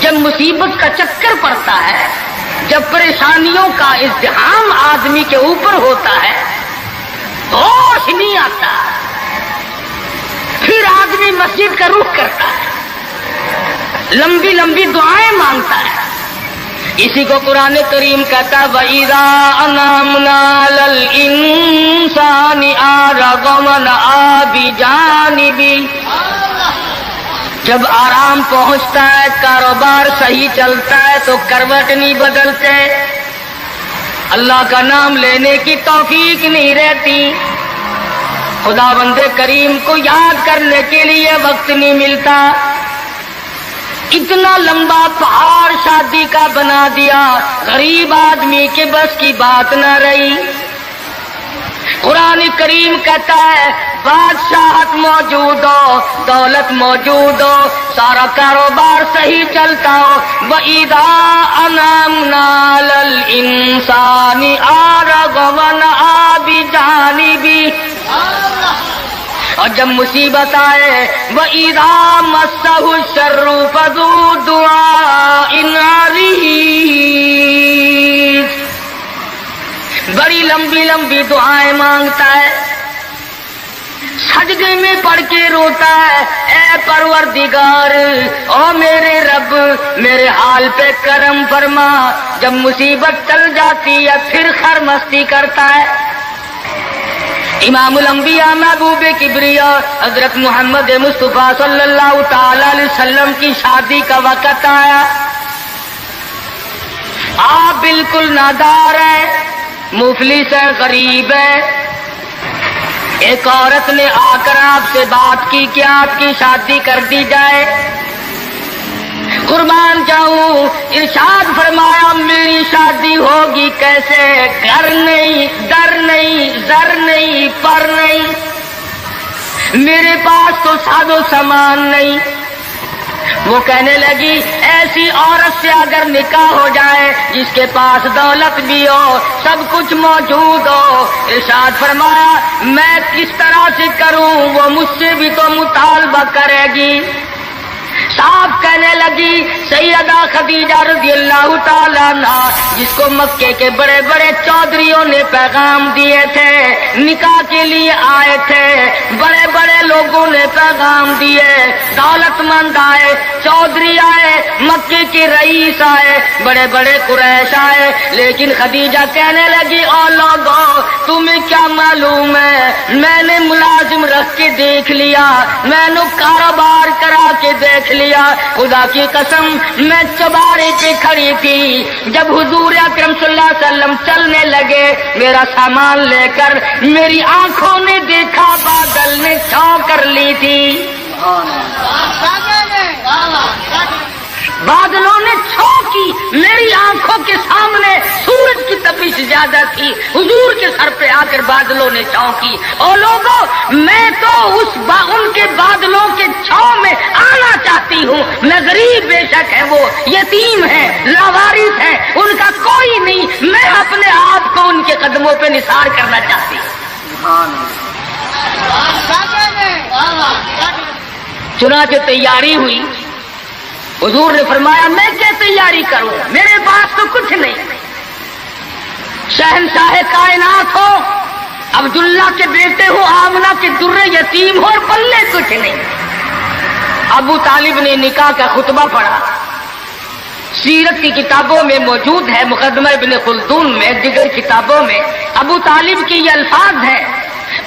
جب مصیبت کا چکر پڑتا ہے، جب پریشانیوں کا ازدحام آدمی کے اوپر ہوتا ہے، ہوش نہیں آتا، پھر آدمی مسجد کا رخ کرتا ہے، لمبی لمبی دعائیں مانگتا ہے. اسی کو قرآن کریم کہتا ہے وَإِذَا أَنْعَمْنَا عَلَى الْإِنسَانِ أَعْرَضَ وَنَأَىٰ بِجَانِبِهِ. جب آرام پہنچتا ہے، کاروبار صحیح چلتا ہے تو کروٹ نہیں بدلتے، اللہ کا نام لینے کی توفیق نہیں رہتی، خدا بند کریم کو یاد کرنے کے لیے وقت نہیں ملتا. اتنا لمبا پہاڑ شادی کا بنا دیا، غریب آدمی کے بس کی بات نہ رہی. قرآن کریم کہتا ہے بادشاہت موجود ہو، دولت موجود ہو، سارا کاروبار صحیح چلتا ہو، وَإِذَا أَنْعَمْنَا عَلَى الْإِنسَانِ أَعْرَضَ وَنَأَىٰ بِجَانِبِهِ. اور جب مصیبت آئے وَإِذَا مَسَّهُ الشَّرُّ فَذُو دُعَاءٍ عَرِيضٍ. بڑی لمبی لمبی دعائیں مانگتا ہے، سجدے میں پڑھ کے روتا ہے، اے پروردگار، او میرے رب، میرے حال پہ کرم فرما. جب مصیبت ٹل جاتی ہے پھر خرمستی کرتا ہے. امام الانبیاء محبوب کبریا حضرت محمد مصطفیٰ صلی اللہ تعالی علیہ وسلم کی شادی کا وقت آیا، آپ بالکل نادار ہیں، مفلس ہے، غریب ہے. ایک عورت نے آ کر آپ سے بات کی کہ آپ کی شادی کر دی جائے. قربان جاؤں، ارشاد فرمایا میری شادی ہوگی کیسے؟ گھر نہیں، در نہیں، زر نہیں، پر نہیں، میرے پاس تو ساز و سامان نہیں. وہ کہنے لگی ایسی عورت سے اگر نکاح ہو جائے جس کے پاس دولت بھی ہو، سب کچھ موجود ہو، ارشاد فرمایا میں کس طرح سے کروں؟ وہ مجھ سے بھی تو مطالبہ کرے گی. صاحب کہنے لگی سیدہ خدیجہ رضی اللہ تعالیٰ عنہ، جس کو مکے کے بڑے بڑے چودھریوں نے پیغام دیے تھے، نکاح کے لیے آئے تھے، بڑے بڑے لوگوں نے پیغام دیے، دولت مند آئے، چودھری آئے، مکے کے رئیس آئے، بڑے بڑے قریش آئے، لیکن خدیجہ کہنے لگی او لوگوں تمہیں کیا معلوم ہے، میں نے ملازم رکھ کے دیکھ لیا، میں نے کاروبار کرا کے دیکھ لیا، خدا کی قسم میں چوبارے پہ کھڑی تھی، جب حضور اکرم صلی اللہ علیہ وسلم چلنے لگے میرا سامان لے کر، میری آنکھوں نے دیکھا بادل نے چھاؤں کر لی تھی، بادلوں نے چھاؤں کی، میری آنکھوں کے سامنے سورج کی تپش زیادہ تھی، حضور کے سر پہ آ کر بادلوں نے چھاؤں کی. اور لوگوں میں تو ان کے بادلوں کے چھاؤں میں آنا چاہتی ہوں. میں غریب بے شک ہے، وہ یتیم ہے، لاوارث ہے، ان کا کوئی نہیں، میں اپنے آپ کو ان کے قدموں پہ نثار کرنا چاہتی ہوں. چنانچہ تیاری ہوئی. حضور نے فرمایا میں کیا تیاری کروں، میرے پاس تو کچھ نہیں. شہنشاہ کائنات ہو، عبداللہ کے بیٹے ہو، آمنہ کے درے یتیم ہو، اور پلے کچھ نہیں. ابو طالب نے نکاح کا خطبہ پڑھا، سیرت کی کتابوں میں موجود ہے، مقدمہ ابن خلدون میں، دیگر کتابوں میں ابو طالب کی یہ الفاظ ہیں،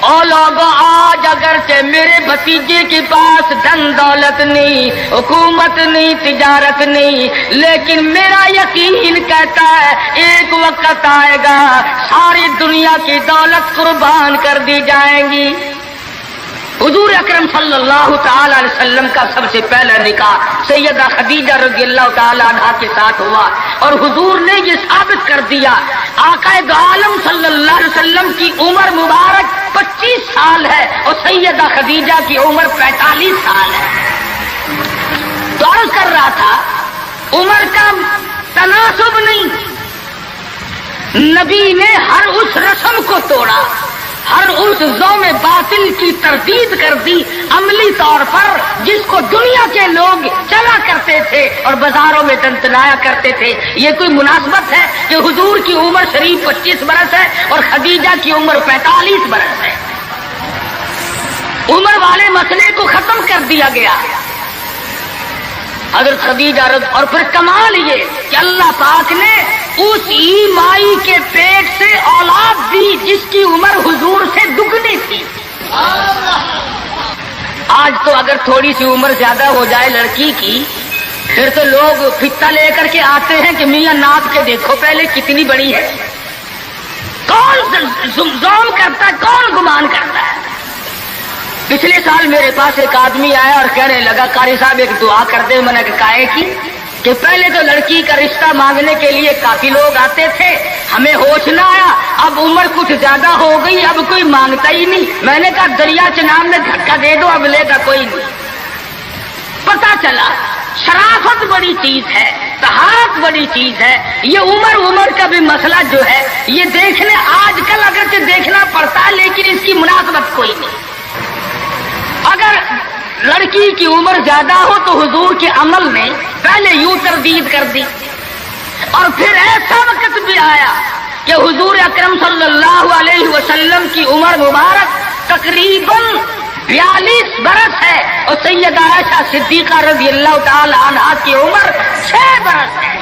او لوگوں آج اگرچہ میرے بھتیجے کے پاس دھن دولت نہیں، حکومت نہیں، تجارت نہیں، لیکن میرا یقین کہتا ہے ایک وقت آئے گا ساری دنیا کی دولت قربان کر دی جائیں گی. حضور اکرم صلی اللہ تعالی علیہ وسلم کا سب سے پہلا نکاح سیدہ خدیجہ رضی اللہ تعالی عنہا کے ساتھ ہوا، اور حضور نے یہ ثابت کر دیا آقا دو عالم صلی اللہ علیہ وسلم کی عمر مبارک 25 سال ہے اور سیدہ خدیجہ کی عمر 45 سال ہے. تو عرض کر رہا تھا عمر کا تناسب نہیں، نبی نے ہر اس رسم کو توڑا، ہر اس ذوم باطل کی تردید کر دی عملی طور پر، جس کو دنیا کے لوگ چلا کرتے تھے اور بازاروں میں تنتنایا کرتے تھے۔ یہ کوئی مناسبت ہے کہ حضور کی عمر شریف 25 برس ہے اور خدیجہ کی عمر 45 برس ہے؟ عمر والے مسئلے کو ختم کر دیا گیا حضرت خدیجہ اور پھر کمال یہ کہ اللہ پاک نے اس ہی مائی کے پیٹ سے اولاد دی جس کی عمر حضور سے دگنی تھی۔ آج تو اگر تھوڑی سی عمر زیادہ ہو جائے لڑکی کی، پھر تو لوگ پھتا لے کر کے آتے ہیں کہ میاں ناپ کے دیکھو پہلے کتنی بڑی ہے۔ کون زوم کرتا ہے، کون گمان کرتا ہے؟ پچھلے سال میرے پاس ایک آدمی آیا اور کہنے لگا قاری صاحب ایک دعا کر دے۔ میں نے کہا کی کہ پہلے تو لڑکی کا رشتہ مانگنے کے لیے کافی لوگ آتے تھے، ہمیں ہوش نہ آیا، اب عمر کچھ زیادہ ہو گئی، اب کوئی مانگتا ہی نہیں۔ میں نے کہا دریا چناب میں دھکا دے دو، اب لے گا کوئی نہیں۔ پتا چلا شرافت بڑی چیز ہے، طہارت بڑی چیز ہے۔ یہ عمر کا بھی مسئلہ جو ہے یہ دیکھنے آج کل اگرچہ دیکھنا پڑتا ہے لیکن اس کی مناسبت کوئی نہیں۔ اگر لڑکی کی عمر زیادہ ہو تو حضور کے عمل نے پہلے یوں تردید کر دی، اور پھر ایسا وقت بھی آیا کہ حضور اکرم صلی اللہ علیہ وسلم کی عمر مبارک تقریباً 42 برس ہے اور سیدہ عائشہ صدیقہ رضی اللہ تعالی عنہا کی عمر 6 برس ہے۔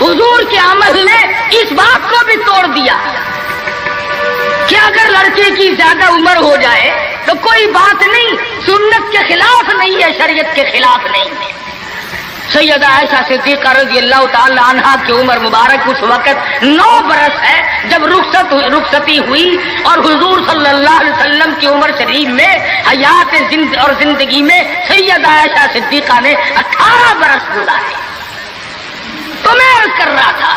حضور کے عمل نے اس بات کو بھی توڑ دیا کہ اگر لڑکے کی زیادہ عمر ہو جائے تو کوئی بات نہیں، سنت کے خلاف نہیں ہے، شریعت کے خلاف نہیں ہے۔ سیدہ عائشہ صدیقہ رضی اللہ تعالی عنہا کی عمر مبارک اس وقت 9 برس ہے جب رخصتی ہوئی، اور حضور صلی اللہ علیہ وسلم کی عمر شریف میں حیات اور زندگی میں سیدہ عائشہ صدیقہ نے 18 برس گزارے۔ تو میں عرض کر رہا تھا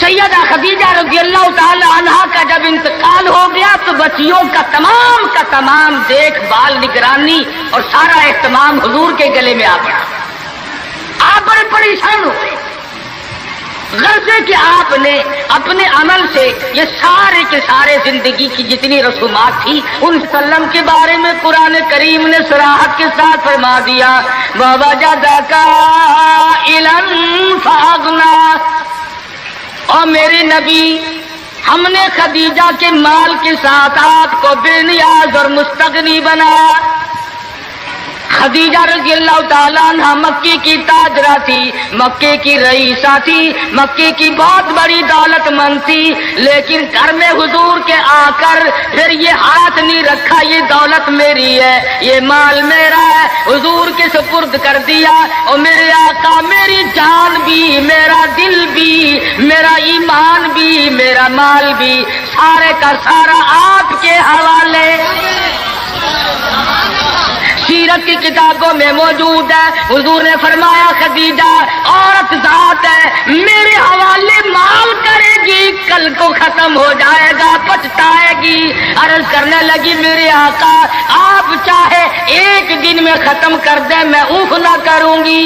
سیدہ خدیجہ رضی اللہ تعالی عنہا کا جب انتقال ہو گیا تو بچیوں کا تمام دیکھ بھال، نگرانی اور سارا اہتمام حضور کے گلے میں آ پڑا۔ آپ بڑے پریشان ہوئے، غرض کہ آپ نے اپنے عمل سے یہ سارے کے سارے زندگی کی جتنی رسومات تھی ان وسلم کے بارے میں قرآن کریم نے صراحت کے ساتھ فرما دیا، وَوَجَدَكَ عَائِلًا فَأَغْنَىٰ۔ اور میرے نبی، ہم نے خدیجہ کے مال کے ساتھ آپ کو بے نیاز اور مستغنی بنایا۔ خدیجہ رضی اللہ تعالیٰ عنہ مکے کی تاجرہ تھی، مکے کی رئیسہ تھی، مکے کی بہت بڑی دولت مند تھی، لیکن گھر میں حضور کے آ کر پھر یہ ہاتھ نہیں رکھا یہ دولت میری ہے، یہ مال میرا ہے، حضور کے سپرد کر دیا۔ اور میرے آقا میری جان بھی، میرا دل بھی، میرا ایمان بھی، میرا مال بھی، سارے کا سارا آپ کے حوالے۔ سیرت کی کتابوں میں موجود ہے، حضور نے فرمایا خدیجہ عورت ذات ہے، میرے حوالے مال کرے گی، کل کو ختم ہو جائے گا، پچھتائے گی۔ عرض کرنے لگی میرے آقا آپ چاہے ایک دن میں ختم کر دیں میں اوف نہ کروں گی۔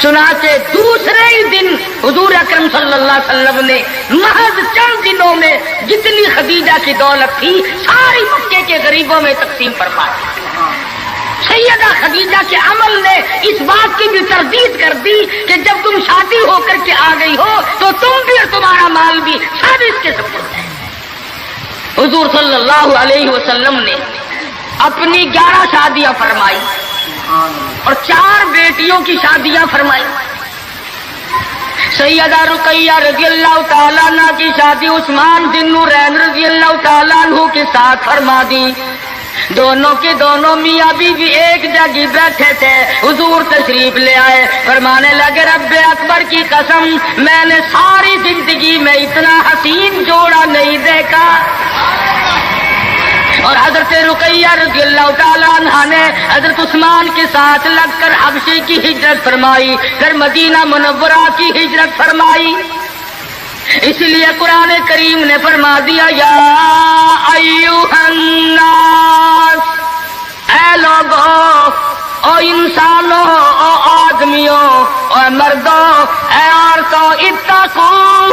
چنانچہ دوسرے ہی دن حضور اکرم صلی اللہ علیہ وسلم نے محض چند دنوں میں جتنی خدیجہ کی دولت تھی ساری مکے کے غریبوں میں تقسیم فرما دی۔ سیدہ خدیجہ کے عمل نے اس بات کی بھی تردید کر دی کہ جب تم شادی ہو کر کے آ گئی ہو تو تم بھی اور تمہارا مال بھی سب اس کے سپرد ہے۔ حضور صلی اللہ علیہ وسلم نے اپنی 11 شادیاں فرمائی اور 4 بیٹیوں کی شادیاں فرمائی۔ سیدہ رقیہ رضی اللہ تعالیٰ عنہ کی شادی عثمان ذی النورین رضی اللہ تعالیٰ عنہ کے ساتھ فرما دی۔ دونوں کے دونوں میاں بیوی ایک جگہ بیٹھے تھے، حضور تشریف لے آئے، فرمانے لگے رب اکبر کی قسم میں نے ساری زندگی میں اتنا حسین جوڑا نہیں دیکھا۔ اور حضرت رقیہ رضی اللہ تعالیٰ عنہ نے حضرت عثمان کے ساتھ لگ کر حبشے کی ہجرت فرمائی، پھر مدینہ منورہ کی ہجرت فرمائی۔ اس لیے قرآن کریم نے فرما دیا یا ایھا الناس، اے لوگوں، او انسانوں، او آدمیوں، او مردوں، اے عورتوں، اتقوا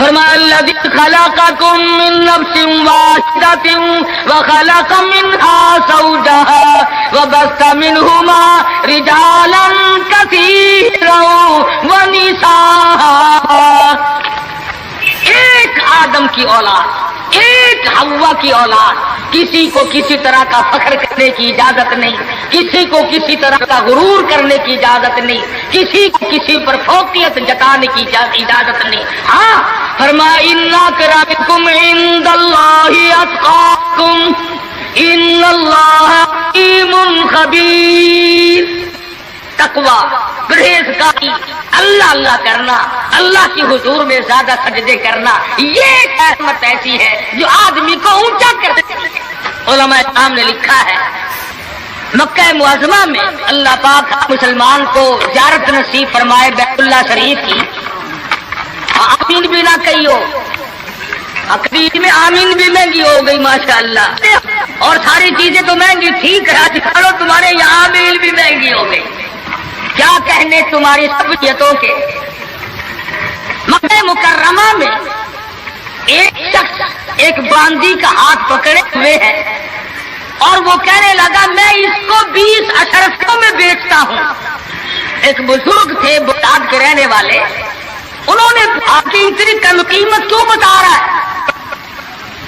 فرمایا الذی خلقکم من نفس واحدۃ وخلق منها زوجها وبث منهما رجالا کثیرا ونساء. ایک آدم کی اولاد، ایک حوا کی اولاد، کسی کو کسی طرح کا فخر کرنے کی اجازت نہیں، کسی کو کسی طرح کا غرور کرنے کی اجازت نہیں، کسی کو کسی پر فوقیت جتانے کی اجازت نہیں. ہاں فرمایا ان اکرمکم عند اللہ اتقاکم ان اللہ علیم خبیر. تقوی، پرہیزگاری، اللہ اللہ کرنا، اللہ کی حضور میں زیادہ سجدے کرنا، یہ ایک رحمت ایسی ہے جو آدمی کو اونچا کر دیتی ہے. علماء اسلام نے لکھا ہے مکہ معظمہ میں اللہ پاک مسلمان کو زیارت نصیب فرمائے بیت اللہ شریف کی. آمین بھی نہ کہی ہو، عقیدے میں آمین بھی مہنگی ہو گئی ماشاءاللہ، اور ساری چیزیں تو مہنگی ٹھیک ہے، چلو تمہارے یہاں آمین بھی مہنگی ہو گئی، کیا کہنے تمہاری سبیتوں کے. مکہ مکرمہ میں ایک شخص ایک باندی کا ہاتھ پکڑے ہوئے ہے اور وہ کہنے لگا میں اس کو 20 اشرفیوں میں بیچتا ہوں. ایک بزرگ تھے بغداد کے رہنے والے، انہوں نے آپ کی اتنی کم قیمت کیوں بتا رہا ہے؟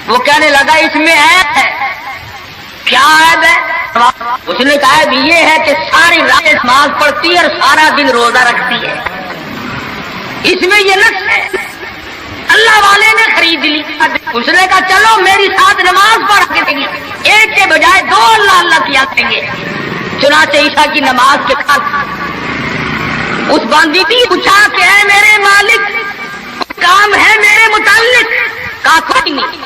وہ کہنے لگا اس میں عیب ہے. کیا عیب ہے؟ اس نے کہا یہ ہے کہ ساری رات نماز پڑھتی ہے اور سارا دن روزہ رکھتی ہے، اس میں یہ نقص ہے. اللہ والے نے خرید لی. اس نے کہا چلو میری ساتھ نماز پڑھ کے دیں گے، ایک کے بجائے 2 اللہ اللہ کیا کریں گے. چنانچہ عشاء کی نماز کے بعد اس باندی نے پوچھا کہ اے میرے مالک کام ہے میرے متعلق؟ کہا کوئی نہیں.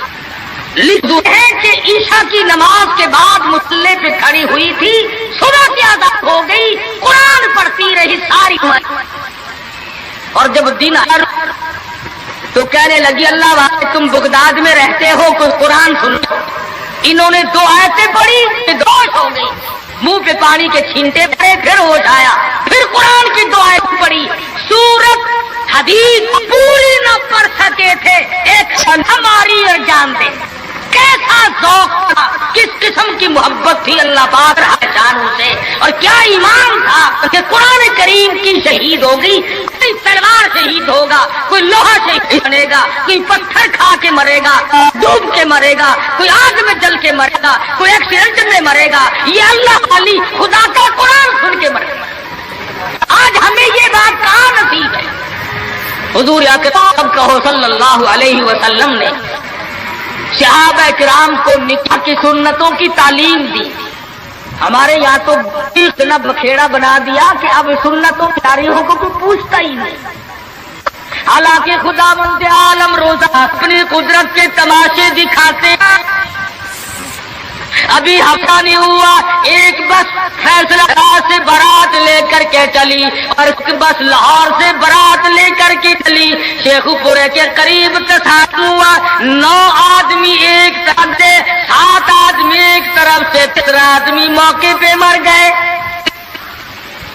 لکھ دو ہے کہ عشاء کی نماز کے بعد مصلی پہ کھڑی ہوئی تھی، صبح کی آزاد ہو گئی، قرآن پڑھتی رہی ساری عمر، اور جب دن آیا تو کہنے لگی اللہ والے تم بغداد میں رہتے ہو، کوئی قرآن سنو. انہوں نے 2 آیتیں پڑھی، دوش ہو گئی، منہ پہ پانی کے چھینٹے پڑے، پھر ہوش آیا، پھر قرآن کی 2 آیتیں پڑھی. سورت حدیث پوری نہ پڑھ سکے تھے، ایک ہماری اور جان دے. کیسا ذوق تھا، کس قسم کی محبت تھی اللہ پاک جانوں سے، اور کیا ایمان تھا کہ قرآن کریم کی شہید ہوگی. کوئی تلوار شہید ہوگا، کوئی لوہا شہید بنے گا، کوئی پتھر کھا کے مرے گا، ڈوب کے مرے گا، کوئی آگ میں جل کے مرے گا، کوئی ایکسیڈنٹ میں مرے گا. یہ اللہ والی خدا کا قرآن سن کے مرے گا. آج ہمیں یہ بات کہاں نصیب ہے؟ حضور اکرم کہو صلی اللہ علیہ وسلم نے صحابہ کرام کو نکاح کی سنتوں کی تعلیم دی. ہمارے یہاں تو اتنا بکھیڑا بنا دیا کہ اب سنتوں کی تاریخوں کو کوئی پوچھتا ہی نہیں. حالانکہ خدا بند عالم روزہ اپنی قدرت کے تماشے دکھاتے ہیں. ابھی ہفتہ نہیں ہوا ایک بس فیصلہ آباد سے بارات لے کر کے چلی اور ایک بس لاہور سے بارات لے کر کے چلی. شیخ پورے کے قریب تصادم ہوا، 9 آدمی ایک طرف سے، 7 آدمی ایک طرف سے، 13 آدمی موقع پہ مر گئے.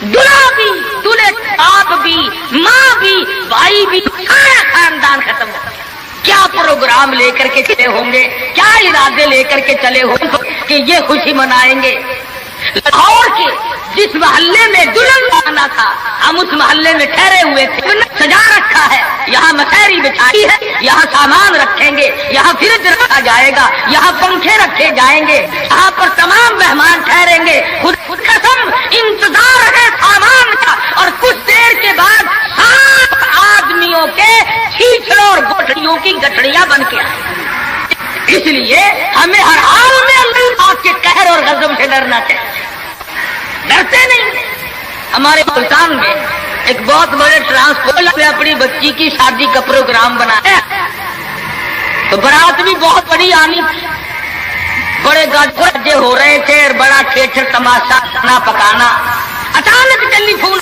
دلہا بھی، دلہے باپ بھی، ماں بھی، بھائی بھی، سارا خاندان ختم ہو. کیا پروگرام لے کر کے چلے ہوں گے، کیا ارادے لے کر کے چلے ہوں گے کہ یہ خوشی منائیں گے. لاہور کے جس محلے میں دلہن آنا تھا ہم اس محلے میں ٹھہرے ہوئے تھے، سجا رکھا ہے، یہاں مسحری بچھائی ہے، یہاں سامان رکھیں گے، یہاں فریج رکھا جائے گا، یہاں پنکھے رکھے جائیں گے، یہاں پر تمام مہمان ٹھہریں گے. خود قسم انتظار ہے سامان کا، اور کچھ دیر کے بعد 7 آدمیوں کے چھیچڑوں اور گٹھڑیوں کی گٹھڑیاں بن کے آئیں. اس لیے ہمیں ہر حال میں اللہ پاک کے قہر اور غضب سے ڈرنا چاہیے. ڈرتے نہیں. ہمارے ملتان میں ایک بہت بڑے ٹرانسپورٹ نے اپنی بچی کی شادی کا پروگرام بنایا تو برات بھی بہت بڑی آنی تھی، بڑے گاجے ہو رہے تھے اور بڑا ٹھیٹر تماشا کھانا پکانا. اچانک ٹیلی فون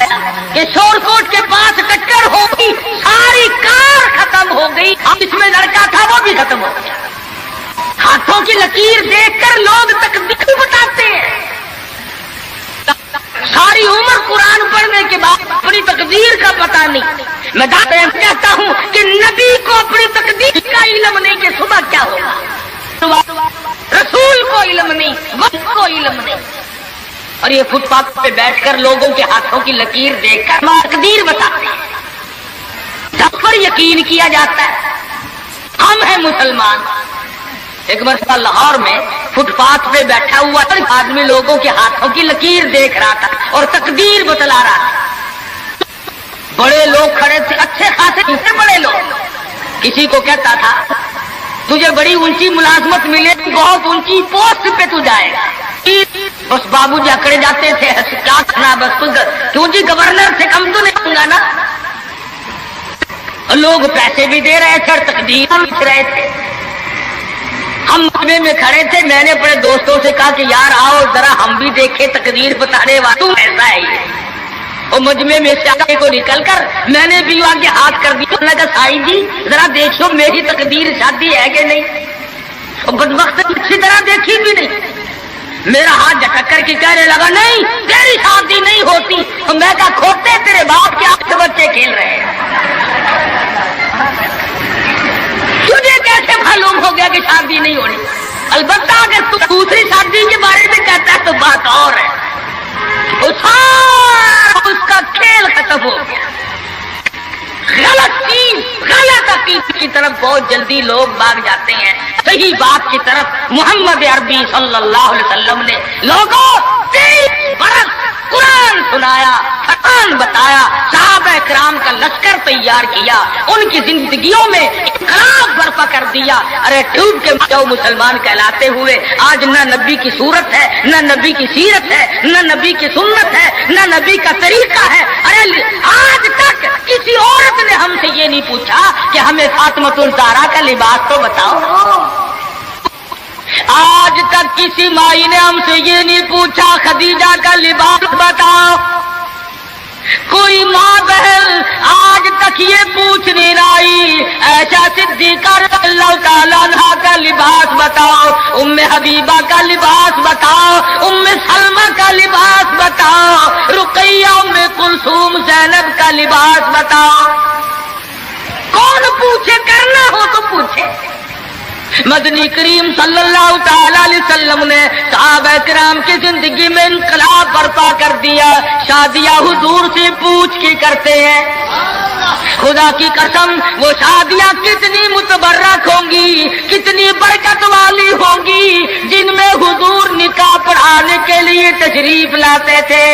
کہ شور کوٹ کے پاس ٹکر ہو گئی، ساری کار ختم ہو گئی، اس میں لڑکا تھا وہ بھی ختم ہو گیا. ہاتھوں کی لکیر دیکھ کر لوگ تقدیر بتاتے ہیں. ساری عمر قرآن پڑھنے کے بعد اپنی تقدیر کا پتہ نہیں. میں کہتا ہوں کہ نبی کو اپنی کو علم نہیں، وقت کو علم نہیں. اور یہ فٹ پاتھ پہ بیٹھ کر لوگوں کے ہاتھوں کی لکیر دیکھ کر تقدیر بتاتے ہیں، سب پر یقین کیا جاتا ہے. ہم ہیں مسلمان. ایک مرتبہ لاہور میں فٹ پاتھ پہ بیٹھا ہوا آدمی لوگوں کے ہاتھوں کی لکیر دیکھ رہا تھا اور تقدیر بتلا رہا تھا. بڑے لوگ کھڑے تھے، اچھے خاصے بڑے لوگ. کسی کو کہتا تھا تجھے بڑی اونچی ملازمت ملے، بہت اونچی پوسٹ پہ تو جائے گا. بس بابو جی اکڑے جاتے تھے، کیا کرنا بس کیوں جی گورنر سے کم تو نہیں ہوں گا نا. لوگ پیسے بھی دے رہے تھے اور تقدیر لکھ رہے تھے. ہم مجمع میں کھڑے تھے، میں نے اپنے دوستوں سے کہا کہ یار آؤ ذرا ہم بھی دیکھیں تقدیر بتانے والا تو ایسا ہے. اور مجمع میں سے آگے کو نکل کر میں نے بھی آگے ہاتھ کر دیا. میں نے کہا سائی جی ذرا دیکھو میری تقدیر شادی ہے کہ نہیں. اور بدبخت اچھی طرح دیکھی بھی نہیں. میرا ہاتھ جھٹک کر کے کہنے لگا نہیں تیری شادی نہیں ہوتی. اور میں کہا کھوتے تیرے باپ کے آپ کے بچے کھیل رہے ہیں. تجھے کیسے معلوم ہو گیا کہ شادی نہیں ہونی؟ البتہ اگر تو دوسری شادی کے بارے میں کہتا ہے تو بات اور ہے. اس کا کھیل ختم ہو گیا. غلط چیز غلط عقیدے کی طرف بہت جلدی لوگ بھاگ جاتے ہیں، صحیح بات کی طرف محمد عربی صلی اللہ علیہ وسلم نے لوگوں 30 برس قرآن سنایا، قرآن بتایا، صحابہ کرام کا لشکر تیار کیا، ان کی زندگیوں میں انقلاب برپا کر دیا. ارے ٹوٹ کے جو مسلمان کہلاتے ہوئے آج نہ نبی کی صورت ہے، نہ نبی کی سیرت ہے، نہ نبی کی سنت ہے، نہ نبی کا طریقہ ہے. ارے آج تک کسی عورت نے ہم سے یہ نہیں پوچھا کہ ہمیں فاطمۃ الزہرا کا لباس تو بتاؤ. آج تک کسی مائی نے ہم سے یہ نہیں پوچھا خدیجہ کا لباس بتاؤ. کوئی ماں بہن آج تک یہ پوچھنے آئی ایسا صدیقہ رضی اللہ تعالیٰ عنہا کا لباس بتاؤ، ام حبیبہ کا لباس بتاؤ، ام سلمہ کا لباس بتاؤ، رقیہ ام کلثوم زینب کا لباس بتاؤ. کون پوچھے؟ کرنا ہو تو پوچھے. مدنی کریم صلی اللہ تعالی علیہ وسلم نے صحابہ کرام کی زندگی میں انقلاب برپا کر دیا. شادیاں حضور سے پوچھ کے کرتے ہیں. خدا کی قسم وہ شادیاں کتنی متبرک ہوں گی، کتنی برکت والی ہوں گی جن میں حضور نکاح پڑھانے کے لیے تشریف لاتے تھے.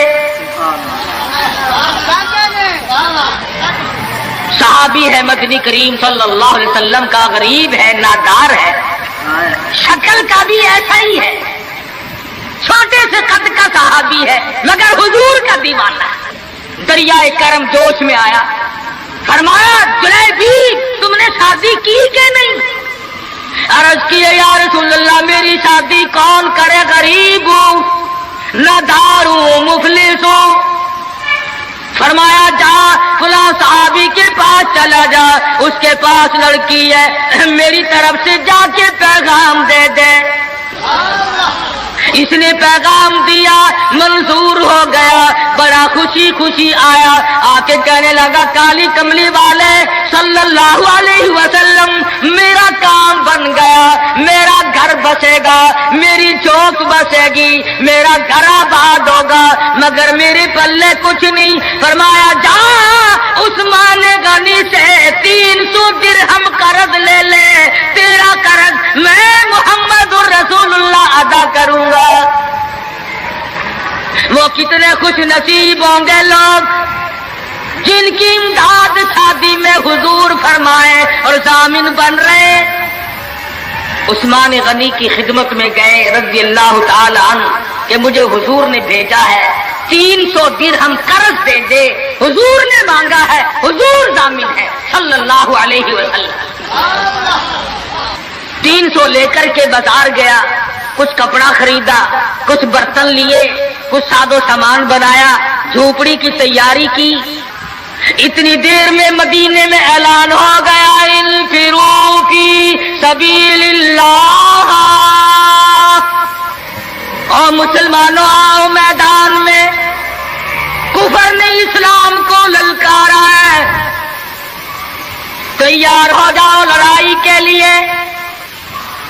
صحابی ہے مدنی کریم صلی اللہ علیہ وسلم کا، غریب ہے، نادار ہے، شکل کا بھی ایسا ہی ہے، چھوٹے سے قد کا صحابی ہے مگر حضور کا دیوانہ. دریائے کرم جوش میں آیا، فرمایا جلیبی تم نے شادی کی کہ نہیں؟ عرض کی یا رسول اللہ میری شادی کون کرے، غریب ہوں، نادار ہوں، مفلس ہوں. فرمایا جا فلاں صحابی کے پاس چلا جا، اس کے پاس لڑکی ہے، میری طرف سے جا کے پیغام دے دے. اس نے پیغام دیا، منظور ہو گیا، بڑا خوشی خوشی آیا، آ کے کہنے لگا کالی کملی والے صلی اللہ علیہ وسلم میرا کام بن گیا، میرا گھر بسے گا، میری چوک بسے گی، میرا گھر آباد ہوگا، مگر میرے پلے کچھ نہیں. فرمایا جا عثمان غنی سے 300 درہم قرض لے لے، تیرا قرض میں محمد الرسول اللہ ادا کروں گا. وہ کتنے خوش نصیب ہوں گے لوگ جن کی امداد شادی میں حضور فرمائے اور ضامن بن رہے. عثمان غنی کی خدمت میں گئے رضی اللہ تعالی عنہ کہ مجھے حضور نے بھیجا ہے 300 درہم قرض دے دے. حضور نے مانگا ہے، حضور ضامن ہے صلی اللہ علیہ وسلم. 300 لے کر کے بازار گیا، کچھ کپڑا خریدا، کچھ برتن لیے، کچھ ساد و سامان بنایا، جھوپڑی کی تیاری کی. اتنی دیر میں مدینے میں اعلان ہو گیا انفروا فی سبیل اللہ، اور مسلمانوں آؤ میدان میں. کفر نے اسلام کو للکارا ہے، تیار ہو جاؤ لڑائی کے لیے.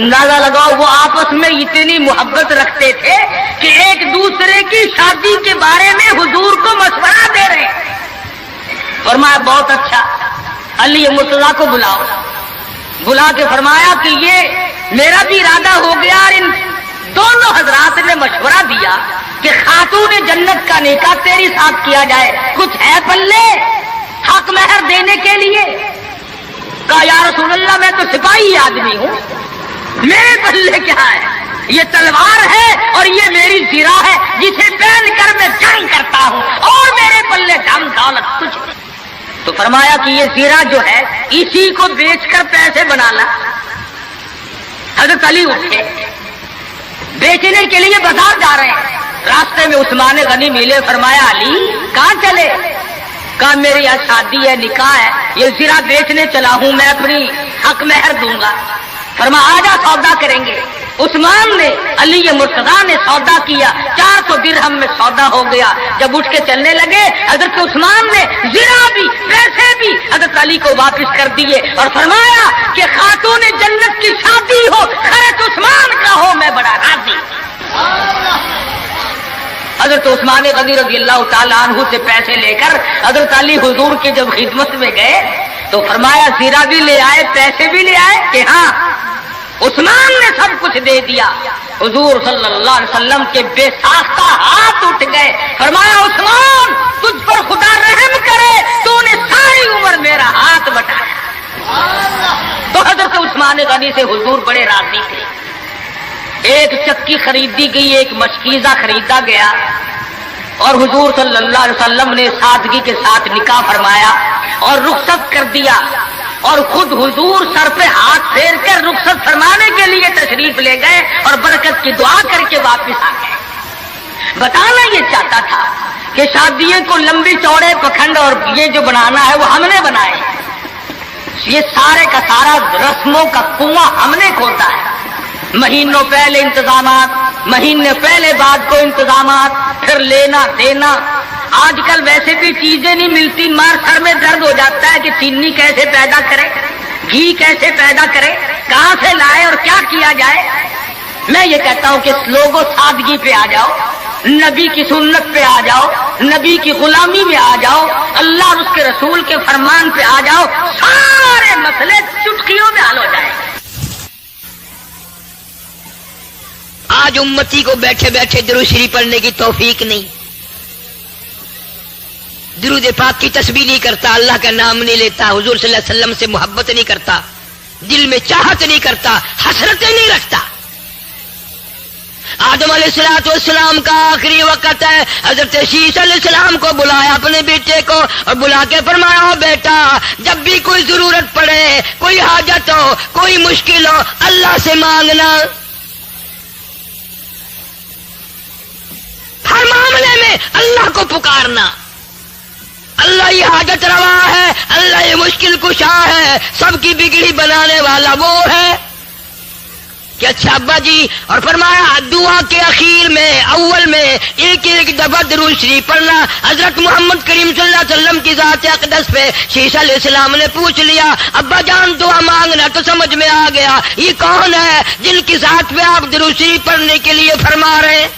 اندازہ لگاؤ وہ آپس میں اتنی محبت رکھتے تھے کہ ایک دوسرے کی شادی کے بارے میں حضور کو مشورہ دے رہے ہیں۔ فرمایا بہت اچھا، علی مرتضیٰ کو بلاؤ۔ بلا کے فرمایا کہ یہ میرا بھی ارادہ ہو گیا، اور ان دونوں حضرات نے مشورہ دیا کہ خاتون جنت کا نکاح تیری ساتھ کیا جائے، کچھ ہے پلے حق مہر دینے کے لیے؟ کہا یا رسول اللہ میں تو سپاہی آدمی ہوں، میرے پلے کیا ہے؟ یہ تلوار ہے اور یہ میری زرہ ہے جسے پہن کر میں جنگ کرتا ہوں، اور میرے پلے دم دولت کچھ نہیں۔ تو فرمایا کہ یہ زرہ جو ہے اسی کو بیچ کر پیسے بنا لا۔ حضرت علی اٹھے، بیچنے کے لیے بازار جا رہے ہیں، راستے میں عثمان غنی ملے۔ فرمایا علی کہاں چلے؟ کہا میری یہاں شادی ہے، نکاح ہے، یہ زرہ بیچنے چلا ہوں، میں اپنی حق مہر دوں گا۔ فرمایا آجا سودا کریں گے۔ عثمان نے، علی مرتضیٰ نے سودا کیا، 400 درہم میں سودا ہو گیا۔ جب اٹھ کے چلنے لگے حضرت عثمان نے زرہ بھی پیسے بھی حضرت علی کو واپس کر دیے اور فرمایا کہ خاتون جنت کی شادی ہو، خرچ عثمان کا ہو، میں بڑا راضی۔ حضرت عثمان غنی رضی اللہ تعالیٰ عنہ سے پیسے لے کر حضرت علی حضور کی جب خدمت میں گئے تو فرمایا زرہ بھی لے آئے، پیسے بھی لے آئے؟ کہ ہاں۔ عثمان نے سب کچھ دے دیا۔ حضور صلی اللہ علیہ وسلم کے بے ساختہ ہاتھ اٹھ گئے۔ فرمایا عثمان تجھ پر خدا رحم کرے، تو نے ساری عمر میرا ہاتھ بٹایا۔ تو حضرت عثمان غنی سے حضور بڑے راضی تھے۔ ایک چکی خریدی گئی، ایک مشکیزہ خریدا گیا، اور حضور صلی اللہ علیہ وسلم نے سادگی کے ساتھ نکاح فرمایا اور رخصت کر دیا، اور خود حضور سر پہ ہاتھ پھیر کر رخصت فرمانے کے لیے تشریف لے گئے اور برکت کی دعا کر کے واپس آ گئے۔ بتانا یہ چاہتا تھا کہ شادیوں کو لمبی چوڑے پکھنڈ اور یہ جو بنانا ہے وہ ہم نے بنائے، یہ سارے کا سارا رسموں کا کنواں ہم نے کھودا ہے۔ مہینوں پہلے انتظامات، مہینے پہلے بعد کو انتظامات، پھر لینا دینا۔ آج کل ویسے بھی چیزیں نہیں ملتی، مار سر میں درد ہو جاتا ہے کہ چینی کیسے پیدا کرے، گھی کیسے پیدا کرے، کہاں سے لائے اور کیا کیا جائے۔ میں یہ کہتا ہوں کہ لوگوں سادگی پہ آ جاؤ، نبی کی سنت پہ آ جاؤ، نبی کی غلامی میں آ جاؤ، اللہ اور اس کے رسول کے فرمان پہ آ جاؤ، سارے مسئلے چٹکیوں میں حل ہو جائیں۔ آج امتی کو بیٹھے بیٹھے درود شریف پڑھنے کی توفیق نہیں، درود پاک کی تسبیح نہیں کرتا، اللہ کا نام نہیں لیتا، حضور صلی اللہ علیہ وسلم سے محبت نہیں کرتا، دل میں چاہت نہیں کرتا، حسرتیں نہیں رکھتا۔ آدم علیہ السلام کا آخری وقت ہے، حضرت شیش علیہ السلام کو بلایا اپنے بیٹے کو اور بلا کے فرمایا ہو بیٹا جب بھی کوئی ضرورت پڑے، کوئی حاجت ہو، کوئی مشکل ہو، اللہ سے مانگنا، ہر معاملے میں اللہ کو پکارنا۔ اللہ یہ حاجت روا ہے، اللہ یہ مشکل کشا ہے، سب کی بگڑی بنانے والا وہ ہے کہ اچھا ابا جی۔ اور فرمایا دعا کے اخیر میں اول میں ایک ایک دفعہ درود شریف پڑھنا۔ حضرت محمد کریم صلی اللہ علیہ وسلم کی ذات اقدس پہ شیش علیہ السلام نے پوچھ لیا ابا جان دعا مانگنا، تو سمجھ میں آ گیا یہ کون ہے جن کی ذات پہ آپ درود شریف پڑھنے کے لیے فرما رہے ہیں۔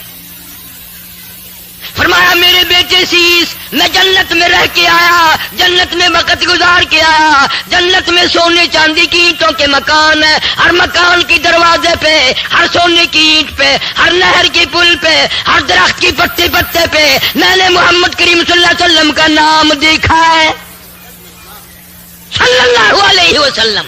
فرمایا میرے بیٹے شیش میں جنت میں رہ کے آیا، جنت میں وقت گزار کے آیا، جنت میں سونے چاندی کی اینٹوں کے مکان ہے، ہر مکان کی دروازے پہ، ہر سونے کی اینٹ پہ، ہر نہر کی پل پہ، ہر درخت کی پتے پتے پہ میں نے محمد کریم صلی اللہ علیہ وسلم کا نام دیکھا ہے، صلی اللہ علیہ وسلم۔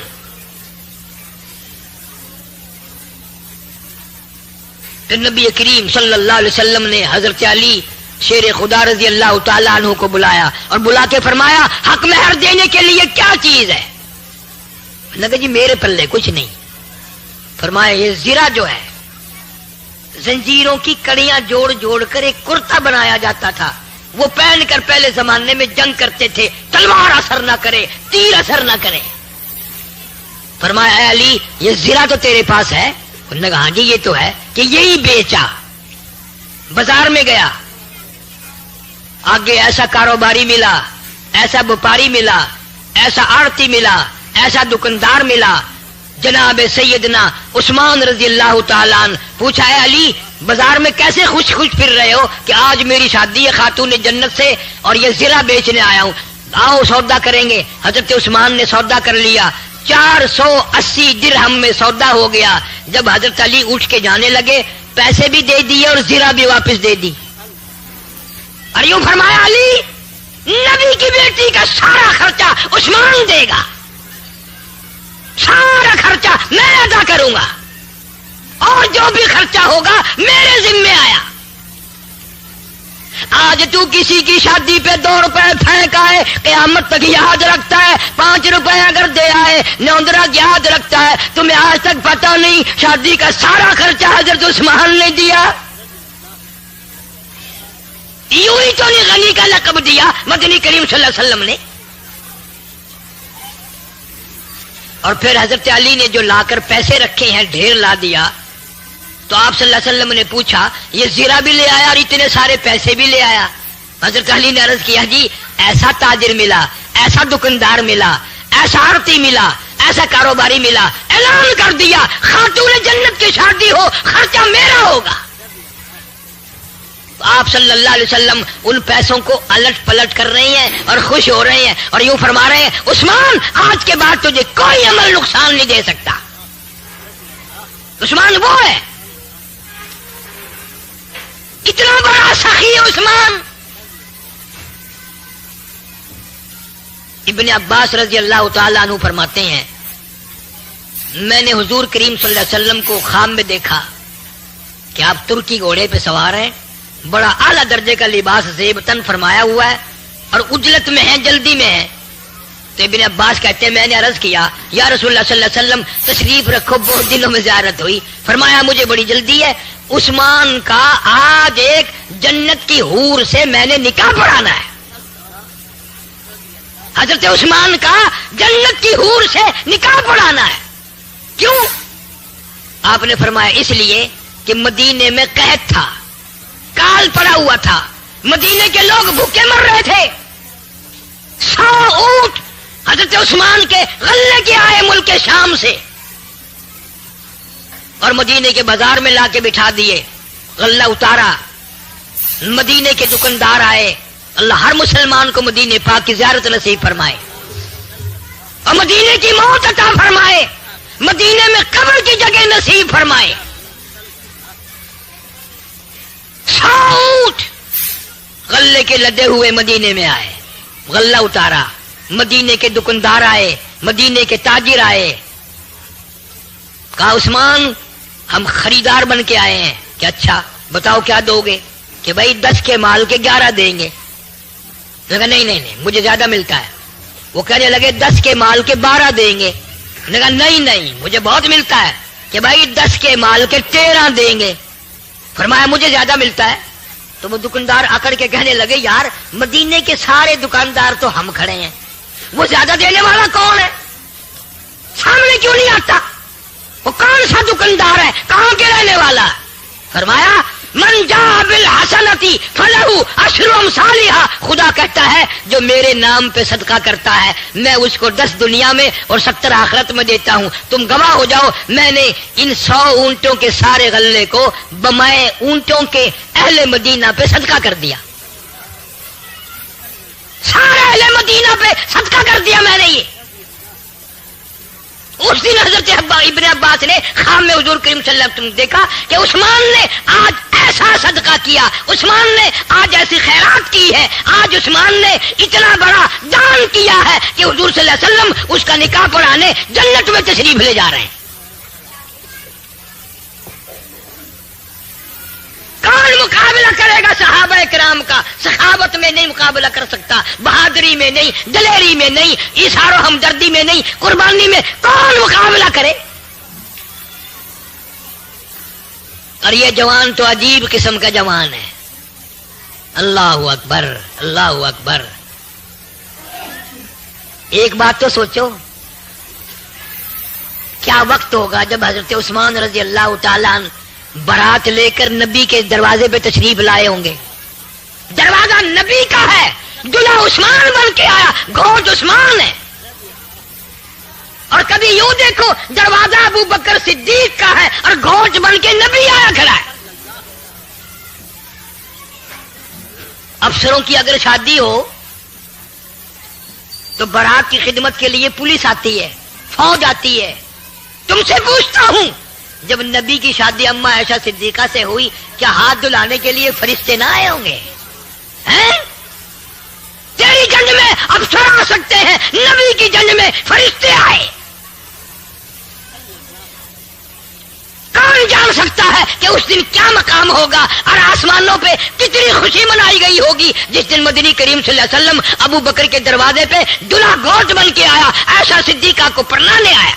پھر نبی کریم صلی اللہ علیہ وسلم نے حضرت علی شیر خدا رضی اللہ تعالیٰ عنہ کو بلایا اور بلا کے فرمایا حق مہر دینے کے لیے کیا چیز ہے؟ کہا جی میرے پلے کچھ نہیں۔ فرمایا یہ زرہ جو ہے زنجیروں کی کڑیاں جوڑ جوڑ کر ایک کرتا بنایا جاتا تھا، وہ پہن کر پہلے زمانے میں جنگ کرتے تھے، تلوار اثر نہ کرے، تیر اثر نہ کرے۔ فرمایا اے علی یہ زرہ تو تیرے پاس ہے؟ انہوں نے کہا ہاں جی یہ تو ہے، کہ یہی بیچا، بازار میں گیا، آگے ایسا کاروباری ملا، ایسا وپاری ملا، ایسا آڑتی ملا، ایسا دکاندار ملا جناب سیدنا عثمان رضی اللہ تعالیٰ عنہ پوچھا ہے علی بازار میں کیسے خوش خوش پھر رہے ہو کہ آج میری شادی ہے خاتون جنت سے اور یہ زرہ بیچنے آیا ہوں، آؤ سودا کریں گے۔ حضرت عثمان نے سودا کر لیا، 480 درہم میں سودا ہو گیا۔ جب حضرت علی اٹھ کے جانے لگے پیسے بھی دے دیے اور زرہ بھی واپس دے دی، اور یوں فرمایا علی نبی کی بیٹی کا سارا خرچہ عثمان دے گا، سارا خرچہ میں ادا کروں گا، اور جو بھی خرچہ ہوگا میرے ذمے آیا۔ آج تو کسی کی شادی پہ 2 روپے پھینک آئے قیامت تک یاد رکھتا ہے، 5 روپے اگر دے آئے نوندرا یاد رکھتا ہے، تمہیں آج تک پتہ نہیں شادی کا سارا خرچہ حضرت عثمان نے دیا۔ یوں ہی تو نہیں غنی کا لقب دیا مدنی کریم صلی اللہ علیہ وسلم نے۔ اور پھر حضرت علی نے جو لا کر پیسے رکھے ہیں ڈھیر لا دیا، تو آپ صلی اللہ علیہ وسلم نے پوچھا یہ زیرہ بھی لے آیا اور اتنے سارے پیسے بھی لے آیا؟ حضرت علی نے عرض کیا جی ایسا تاجر ملا، ایسا دکاندار ملا، ایسا آڑتی ملا، ایسا کاروباری ملا، اعلان کر دیا خاتون جنت کی شادی ہو خرچہ میرا ہوگا۔ آپ صلی اللہ علیہ وسلم ان پیسوں کو الٹ پلٹ کر رہے ہیں اور خوش ہو رہے ہیں اور یوں فرما رہے ہیں عثمان آج کے بعد تجھے کوئی عمل نقصان نہیں دے سکتا۔ عثمان وہ ہے، اتنا بڑا سخی عثمان۔ ابن عباس رضی اللہ تعالیٰ عنہ فرماتے ہیں میں نے حضور کریم صلی اللہ علیہ وسلم کو خواب میں دیکھا کہ آپ ترکی گھوڑے پہ سوار ہیں، بڑا اعلیٰ درجے کا لباس زیب تن فرمایا ہوا ہے اور اجلت میں ہے، جلدی میں ہے۔ تو ابن عباس کہتے ہیں میں نے عرض کیا یا رسول اللہ صلی اللہ علیہ وسلم تشریف رکھو، بہت دنوں میں زیارت ہوئی۔ فرمایا مجھے بڑی جلدی ہے، عثمان کا آج ایک جنت کی حور سے میں نے نکاح پڑھانا ہے۔ حضرت عثمان کا جنت کی حور سے نکاح پڑھانا ہے۔ کیوں؟ آپ نے فرمایا اس لیے کہ مدینے میں قحط تھا، کال پڑا ہوا تھا، مدینے کے لوگ بھوکے مر رہے تھے، 100 اونٹ حضرت عثمان کے غلے کے آئے ملک شام سے اور مدینے کے بازار میں لا کے بٹھا دیے، غلہ اتارا، مدینے کے دکاندار آئے۔ اللہ ہر مسلمان کو مدینے پاک کی زیارت نصیب فرمائے اور مدینے کی موت عطا فرمائے، مدینے میں قبر کی جگہ نصیب فرمائے۔ 100 اونٹ غلے کے لدے ہوئے مدینے میں آئے، غلہ اتارا، مدینے کے دکاندار آئے، مدینے کے تاجر آئے، کہا عثمان ہم خریدار بن کے آئے ہیں کہ اچھا بتاؤ کیا دو گے؟ کہ بھائی 10 کے مال کے 11 دیں گے۔ کہا نہیں مجھے زیادہ ملتا ہے۔ وہ کہنے لگے 10 کے مال کے 12 دیں گے۔ کہا نہیں مجھے بہت ملتا ہے، کہ بھائی 10 کے مال کے 13 دیں گے۔ فرمایا مجھے زیادہ ملتا ہے۔ تو وہ دکاندار اکڑ کے کہنے لگے یار مدینے کے سارے دکاندار تو ہم کھڑے ہیں، وہ زیادہ دینے والا کون ہے؟ سامنے کیوں نہیں آتا؟ وہ کون سا دکاندار ہے؟ کہاں کے رہنے والا؟ فرمایا من جاء بالحسنتی فلہ عشر امثالھا، خدا کہتا ہے جو میرے نام پہ صدقہ کرتا ہے میں اس کو 10 دنیا میں اور 70 آخرت میں دیتا ہوں۔ تم گواہ ہو جاؤ میں نے ان 100 اونٹوں کے سارے غلے کو بمائے اونٹوں کے اہل مدینہ پہ صدقہ کر دیا، سارے اہل مدینہ پہ صدقہ کر دیا میں نے۔ یہ اس دن حضرت ابن عباس نے خواب میں حضور کریم صلی اللہ علیہ وسلم دیکھا کہ عثمان نے آج ایسا صدقہ کیا، عثمان نے آج ایسی خیرات کی ہے، آج عثمان نے اتنا بڑا دان کیا ہے کہ حضور صلی اللہ علیہ وسلم اس کا نکاح پڑھانے جنت میں تشریف لے جا رہے ہیں۔ کون مقابلہ کرے گا صحابہ کرام کا؟ سخاوت میں نہیں مقابلہ کر سکتا، بہادری میں نہیں، دلیری میں نہیں، ایثار و ہمدردی میں نہیں، قربانی میں کون مقابلہ کرے؟ اور یہ جوان تو عجیب قسم کا جوان ہے۔ اللہ اکبر اللہ اکبر۔ ایک بات تو سوچو، کیا وقت ہوگا جب حضرت عثمان رضی اللہ تعالیٰ عنہ بارات لے کر نبی کے دروازے پہ تشریف لائے ہوں گے۔ دروازہ نبی کا ہے، دلہا عثمان بن کے آیا، گھوڑ عثمان ہے، اور کبھی یوں دیکھو دروازہ ابو بکر صدیق کا ہے اور گھونٹ بن کے نبی آیا کھڑا ہے. افسروں کی اگر شادی ہو تو بارات کی خدمت کے لیے پولیس آتی ہے، فوج آتی ہے. تم سے پوچھتا ہوں، جب نبی کی شادی اما عائشہ صدیقہ سے ہوئی، کیا ہاتھ دھلانے کے لیے فرشتے نہ آئے ہوں گے؟ تیری جنگ میں افسر آ سکتے ہیں، نبی کی جنگ میں فرشتے آئے. کون جان سکتا ہے کہ اس دن کیا مقام ہوگا اور آسمانوں پہ کتنی خوشی منائی گئی ہوگی جس دن مدنی کریم صلی اللہ علیہ وسلم ابو بکر کے دروازے پہ دلہا گوٹ بن کے آیا، عائشہ صدیقہ کو پرنانے آیا.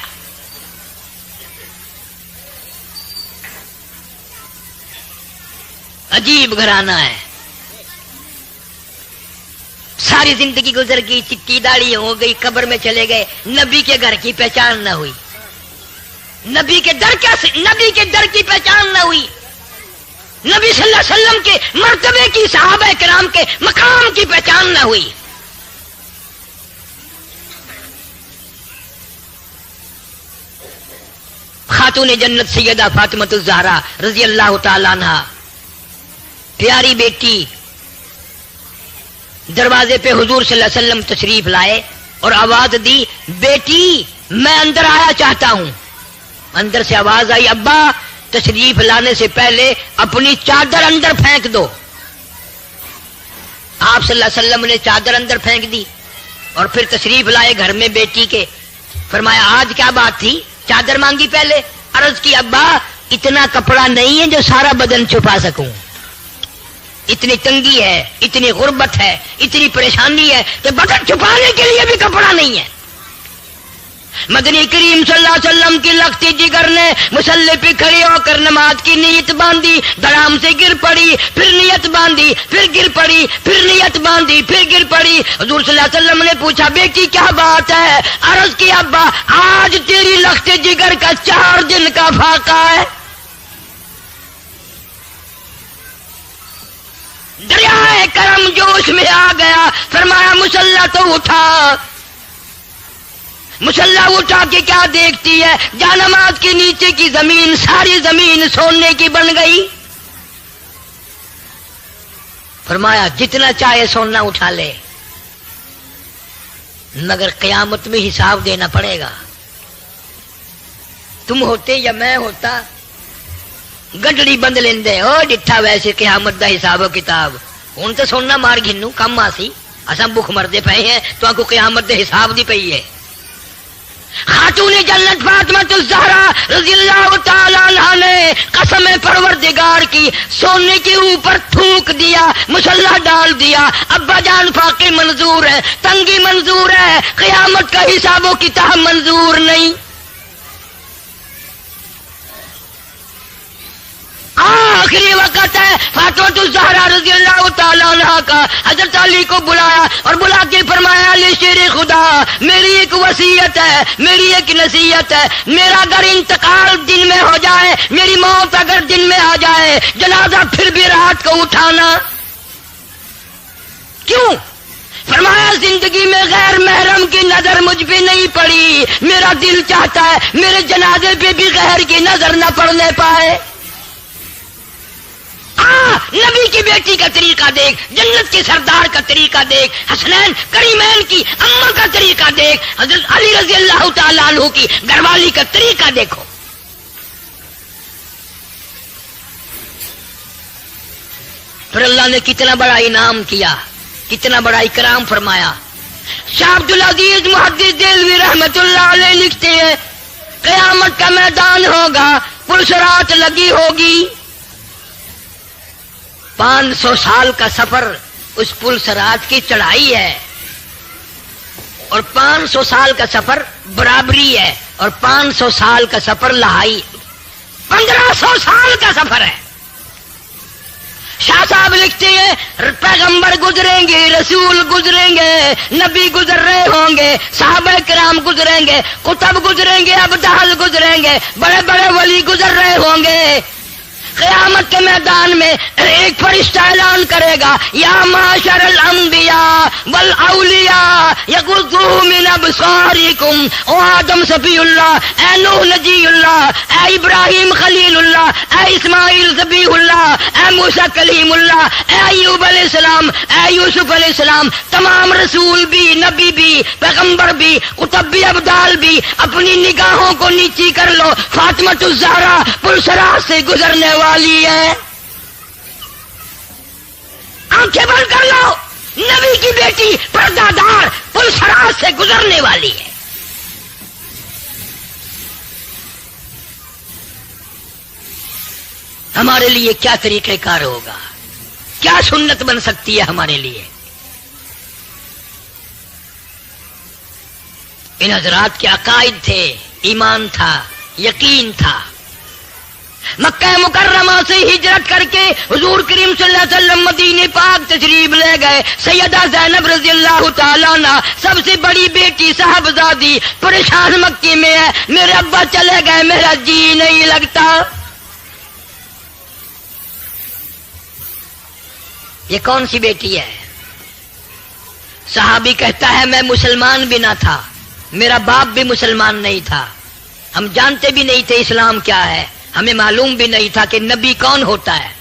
عجیب گھرانہ ہے. ساری زندگی گزر گئی، چٹی داڑھی ہو گئی، قبر میں چلے گئے، نبی کے گھر کی پہچان نہ ہوئی. نبی کے در کی پہچان نہ ہوئی. نبی صلی اللہ علیہ وسلم کے مرتبے کی، صحابہ کرام کے مقام کی پہچان نہ ہوئی. خاتون جنت سیدہ فاطمہ الزہرا رضی اللہ تعالی عنہا، پیاری بیٹی، دروازے پہ حضور صلی اللہ علیہ وسلم تشریف لائے اور آواز دی، بیٹی میں اندر آیا چاہتا ہوں. اندر سے آواز آئی، ابا تشریف لانے سے پہلے اپنی چادر اندر پھینک دو. آپ صلی اللہ علیہ وسلم نے چادر اندر پھینک دی اور پھر تشریف لائے گھر میں بیٹی کے. فرمایا آج کیا بات تھی؟ چادر مانگی پہلے. عرض کی ابا اتنا کپڑا نہیں ہے جو سارا بدن چھپا سکوں، اتنی تنگی ہے، اتنی غربت ہے، اتنی پریشانی ہے کہ بدن چھپانے کے لیے بھی کپڑا نہیں ہے. مدنی کریم صلی اللہ علیہ وسلم کی لختی جگر نے مصلی پہ کھڑی ہو کر نماز کی نیت باندھی، دڑام سے گر پڑی، پھر نیت باندھی، پھر گر پڑی، پھر نیت باندھی، پھر گر پڑی. حضور صلی اللہ علیہ وسلم نے پوچھا بیٹی کیا بات ہے؟ عرض کی ابا آج تیری لختی جگر کا 4 دن کا فاقہ ہے. دریائے کرم جوش میں آ گیا. فرمایا مسلح تو اٹھا. مسلح اٹھا کے کیا دیکھتی ہے؟ جانماز کے نیچے کی زمین، ساری زمین سونے کی بن گئی. فرمایا جتنا چاہے سونا اٹھا لے، مگر قیامت میں حساب دینا پڑے گا. تم ہوتے یا میں ہوتا گڈڑی بند لیندے او ڈٹھا ویسے قیامت دا حساب و کتاب. ہوں تو سونا مار گھنو کم آسی، اساں بھوک مردے پئے ہیں تو آنکو قیامت دے حساب دی پئی ہے. خاتون جنت فاطمہ الزہرا رضی اللہ تعالی عنہا نے قسم پروردگار کی سونے کے اوپر تھوک دیا، مسلح ڈال دیا. ابا جان فاقے منظور ہے، تنگی منظور ہے، قیامت کا حساب و کتاب منظور نہیں. آخری وقت ہے. فاطمہ الزہرا رضی اللہ تعالی عنہا کا حضرت علی کو بلایا اور بلا کے فرمایا علی شیر خدا میری ایک وصیت ہے، میری ایک نصیحت ہے. میرا اگر انتقال دن میں ہو جائے، میری موت اگر دن میں آ جائے، جنازہ پھر بھی رات کو اٹھانا. کیوں؟ فرمایا زندگی میں غیر محرم کی نظر مجھ پہ نہیں پڑی، میرا دل چاہتا ہے میرے جنازے پہ بھی غیر کی نظر نہ پڑنے پائے. نبی کی بیٹی کا طریقہ دیکھ، جنت کے سردار کا طریقہ دیکھ، حسنین کریمین کی اماں کا طریقہ دیکھ، حضرت علی رضی اللہ تعالیٰ عنہ کی گھر والی کا طریقہ دیکھو. پھر اللہ نے کتنا بڑا انعام کیا، کتنا بڑا اکرام فرمایا. شاہ عبد العزیز محدث دہلوی رحمت اللہ علیہ لکھتے ہیں قیامت کا میدان ہوگا، پرسرات لگی ہوگی، 500 سال کا سفر اس پل سرات کی چڑھائی ہے، اور 500 سال کا سفر برابری ہے، اور 500 سال کا سفر لہائی، 1500 سال کا سفر ہے. شاہ صاحب لکھتے ہیں پیغمبر گزریں گے، رسول گزریں گے، نبی گزر رہے ہوں گے، صحابہ کرام گزریں گے، قطب گزریں گے، ابدال گزریں گے، بڑے بڑے ولی گزر رہے ہوں گے. قیامت کے میدان میں ایک فرشتہ اعلان کرے گا یا معاشر الانبیاء والاولیاء یغضوا من ابصارکم، او آدم صفی اللہ، اے نوح نجی اللہ، اے ابراہیم خلیل اللہ، اے اسماعیل ذبیح اللہ، اے موسیٰ کلیم اللہ، اے ایوب علیہ السلام، اے یوسف علیہ السلام، تمام رسول بھی، نبی بھی، پیغمبر بھی، قطب بھی، ابدال بھی، اپنی نگاہوں کو نیچی کر لو، فاطمۃ الزہرا پلسراج سے گزرنے والی ہے، آنکھیں بند کر لو، نبی کی بیٹی پردہ دار پلسراج سے گزرنے والی ہے۔ ہمارے لیے کیا طریقہ کار ہوگا، کیا سنت بن سکتی ہے ہمارے لیے؟ ان حضرات کے عقائد تھے، ایمان تھا، یقین تھا۔ مکہ مکرمہ سے ہجرت کر کے حضور کریم صلی اللہ علیہ وسلم مدینہ پاک تشریف لے گئے۔ سیدہ زینب رضی اللہ تعالیٰ عنہ سب سے بڑی بیٹی صاحبزادی پریشان مکی میں ہے، میرے ابا چلے گئے، میرا جی نہیں لگتا۔ یہ کون سی بیٹی ہے؟ صحابی کہتا ہے میں مسلمان بھی نہ تھا، میرا باپ بھی مسلمان نہیں تھا، ہم جانتے بھی نہیں تھے اسلام کیا ہے، ہمیں معلوم بھی نہیں تھا کہ نبی کون ہوتا ہے۔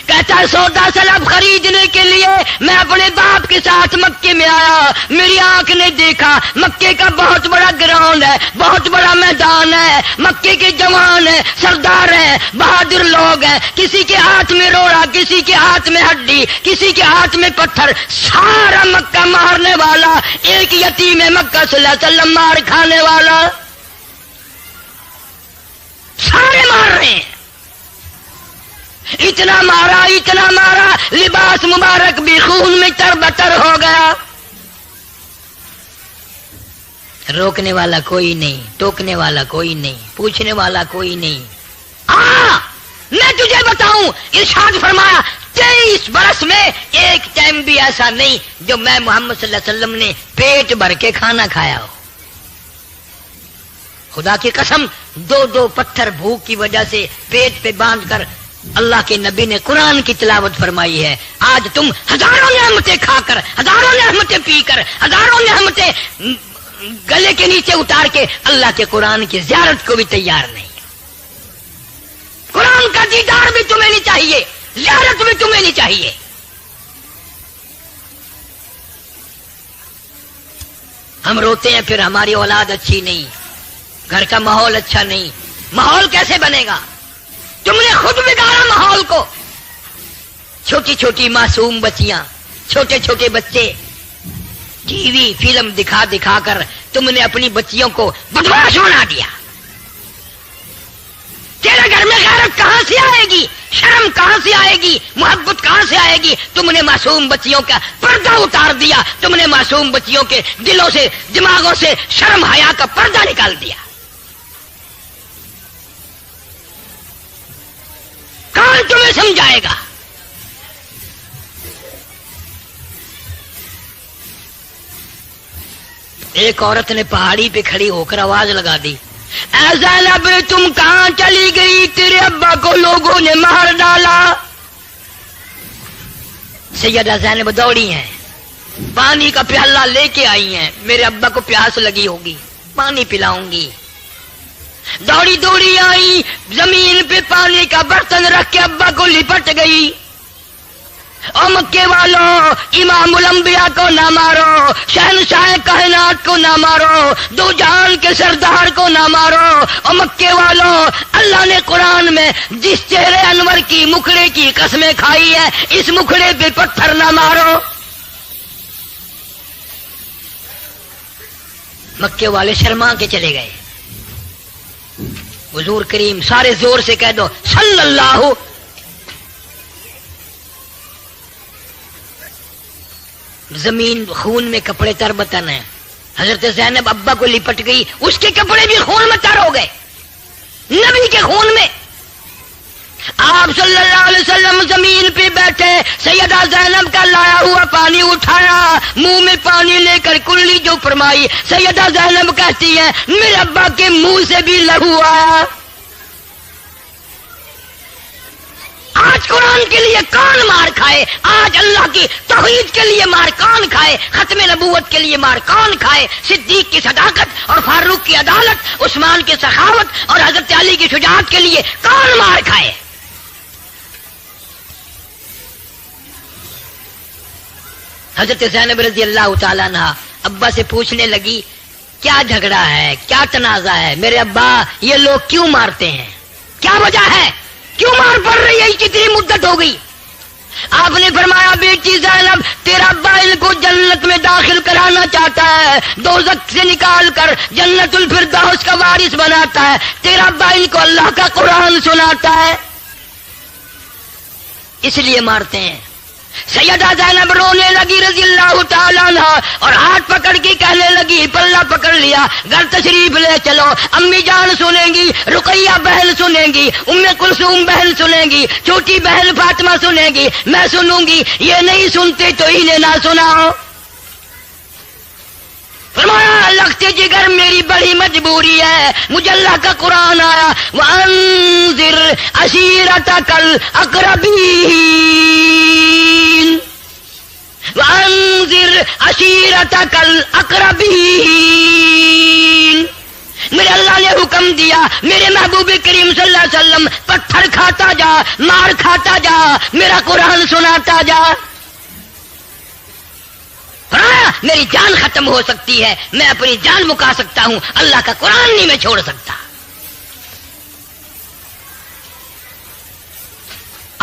کہتا ہے سودا سلب خریدنے کے لیے میں اپنے باپ کے ساتھ مکے میں آیا، میری آنکھ نے دیکھا مکے کا بہت بڑا گراؤنڈ ہے، بہت بڑا میدان ہے، مکے کے جوان ہیں، سردار ہیں، بہادر لوگ ہیں، کسی کے ہاتھ میں روڑا، کسی کے ہاتھ میں ہڈی، کسی کے ہاتھ میں پتھر، سارا مکہ مارنے والا، ایک یتیم مکہ صلی اللہ علیہ وسلم مار کھانے والا، سارے مار رہے ہیں، اتنا مارا لباس مبارک بھی خون میں تربتر ہو گیا۔ روکنے والا کوئی نہیں، ٹوکنے والا کوئی نہیں، پوچھنے والا کوئی نہیں۔ میں تجھے بتاؤں، ارشاد فرمایا 23 برس میں ایک ٹائم بھی ایسا نہیں جو میں محمد صلی اللہ علیہ وسلم نے پیٹ بھر کے کھانا کھایا ہو۔ خدا کی قسم، 2 پتھر بھوک کی وجہ سے پیٹ پہ باندھ کر اللہ کے نبی نے قرآن کی تلاوت فرمائی ہے۔ آج تم ہزاروں نعمتیں کھا کر، ہزاروں نعمتیں پی کر، ہزاروں نعمتیں گلے کے نیچے اتار کے اللہ کے قرآن کی زیارت کو بھی تیار نہیں۔ قرآن کا دیدار بھی تمہیں نہیں چاہیے، زیارت بھی تمہیں نہیں چاہیے۔ ہم روتے ہیں پھر ہماری اولاد اچھی نہیں، گھر کا ماحول اچھا نہیں۔ ماحول کیسے بنے گا؟ تم نے خود بگاڑا ماحول کو۔ چھوٹی چھوٹی معصوم بچیاں، چھوٹے چھوٹے بچے، ٹی وی فلم دکھا دکھا کر تم نے اپنی بچیوں کو بدمعاش بنا دیا۔ تیرے گھر میں غیرت کہاں سے آئے گی؟ شرم کہاں سے آئے گی؟ محبت کہاں سے آئے گی؟ تم نے معصوم بچیوں کا پردہ اتار دیا، تم نے معصوم بچیوں کے دلوں سے، دماغوں سے شرم حیا کا پردہ نکال دیا۔ کون تمہیں سمجھائے گا؟ ایک عورت نے پہاڑی پہ کھڑی ہو کر آواز لگا دی، اے زینب تم کہاں چلی گئی؟ تیرے ابا کو لوگوں نے مار ڈالا۔ سیدہ زینب دوڑی ہیں، پانی کا پیالہ لے کے آئی ہیں، میرے ابا کو پیاس لگی ہوگی، پانی پلاؤں گی۔ دوڑی دوڑی آئی، زمین پہ پانی کا برتن رکھ کے ابا کو لپٹ گئی۔ او مکے والوں، امام الانبیاء کو نہ مارو، شہنشاہ کائنات کو نہ مارو، دو جہان کے سردار کو نہ مارو۔ او مکے والوں، اللہ نے قرآن میں جس چہرے انور کی مکھڑے کی قسمیں کھائی ہے، اس مکھڑے پہ پتھر نہ مارو۔ مکے والے شرما کے چلے گئے۔ حضور کریم سارے زور سے کہہ دو صلی اللہ۔ زمین خون میں کپڑے تربتن ہیں۔ حضرت زینب ابا کو لپٹ گئی، اس کے کپڑے بھی خون میں تر ہو گئے، نبی کے خون میں۔ آپ صلی اللہ علیہ وسلم زمین پہ بیٹھے، سیدہ زینب کا لایا ہوا پانی اٹھایا، منہ میں پانی لے کر کلی جو فرمائی، سیدہ زینب کہتی ہے میرے ابا کے منہ سے بھی لہو آیا۔ قرآن کے لیے کون مار کھائے؟ آج اللہ کی توحید کے لیے مار کون کھائے؟ ختم نبوت کے لیے مار کون کھائے؟ صدیق کی صداقت اور فاروق کی عدالت، عثمان کی سخاوت اور حضرت علی کی شجاعت کے لیے کون مار کھائے؟ حضرت زینب رضی اللہ تعالیٰ عنہ ابا سے پوچھنے لگی کیا جھگڑا ہے، کیا تنازع ہے؟ میرے ابا یہ لوگ کیوں مارتے ہیں؟ کیا وجہ ہے؟ کیوں مار پڑ رہی ہے؟ کتنی مدت ہو گئی؟ آپ نے فرمایا بیٹی زینب تیرا ابا ان کو جنت میں داخل کرانا چاہتا ہے، دوزخ سے نکال کر جنت الفردوس کا وارث بناتا ہے، تیرا ابا ان کو اللہ کا قرآن سناتا ہے، اس لیے مارتے ہیں۔ سیدہ زینب رونے لگی رضی اللہ تعالیٰ عنہ اور ہاتھ پکڑ کے کہنے لگی، پلہ پکڑ لیا، گھر تشریف لے چلو، امی جان سنیں گی، رقیہ بہن سنیں گی، ام کلثوم بہن سنیں گی، چھوٹی بہن فاطمہ سنیں گی، میں سنوں گی، یہ نہیں سنتے تو انہیں نہ سناؤ۔ فرمایا لگتے جگر میری بڑی مجبوری ہے، مجھے اللہ کا قرآن آیا وَأَنذِرْ عَشِيرَتَكَ الْأَقْرَبِينَ وَأَنذِرْ عَشِيرَتَكَ الْأَقْرَبِينَ۔ میرے اللہ نے حکم دیا میرے محبوب کریم صلی اللہ علیہ وسلم پتھر کھاتا جا، مار کھاتا جا، میرا قرآن سناتا جا۔ میری جان ختم ہو سکتی ہے، میں اپنی جان مکا سکتا ہوں، اللہ کا قرآن نہیں میں چھوڑ سکتا۔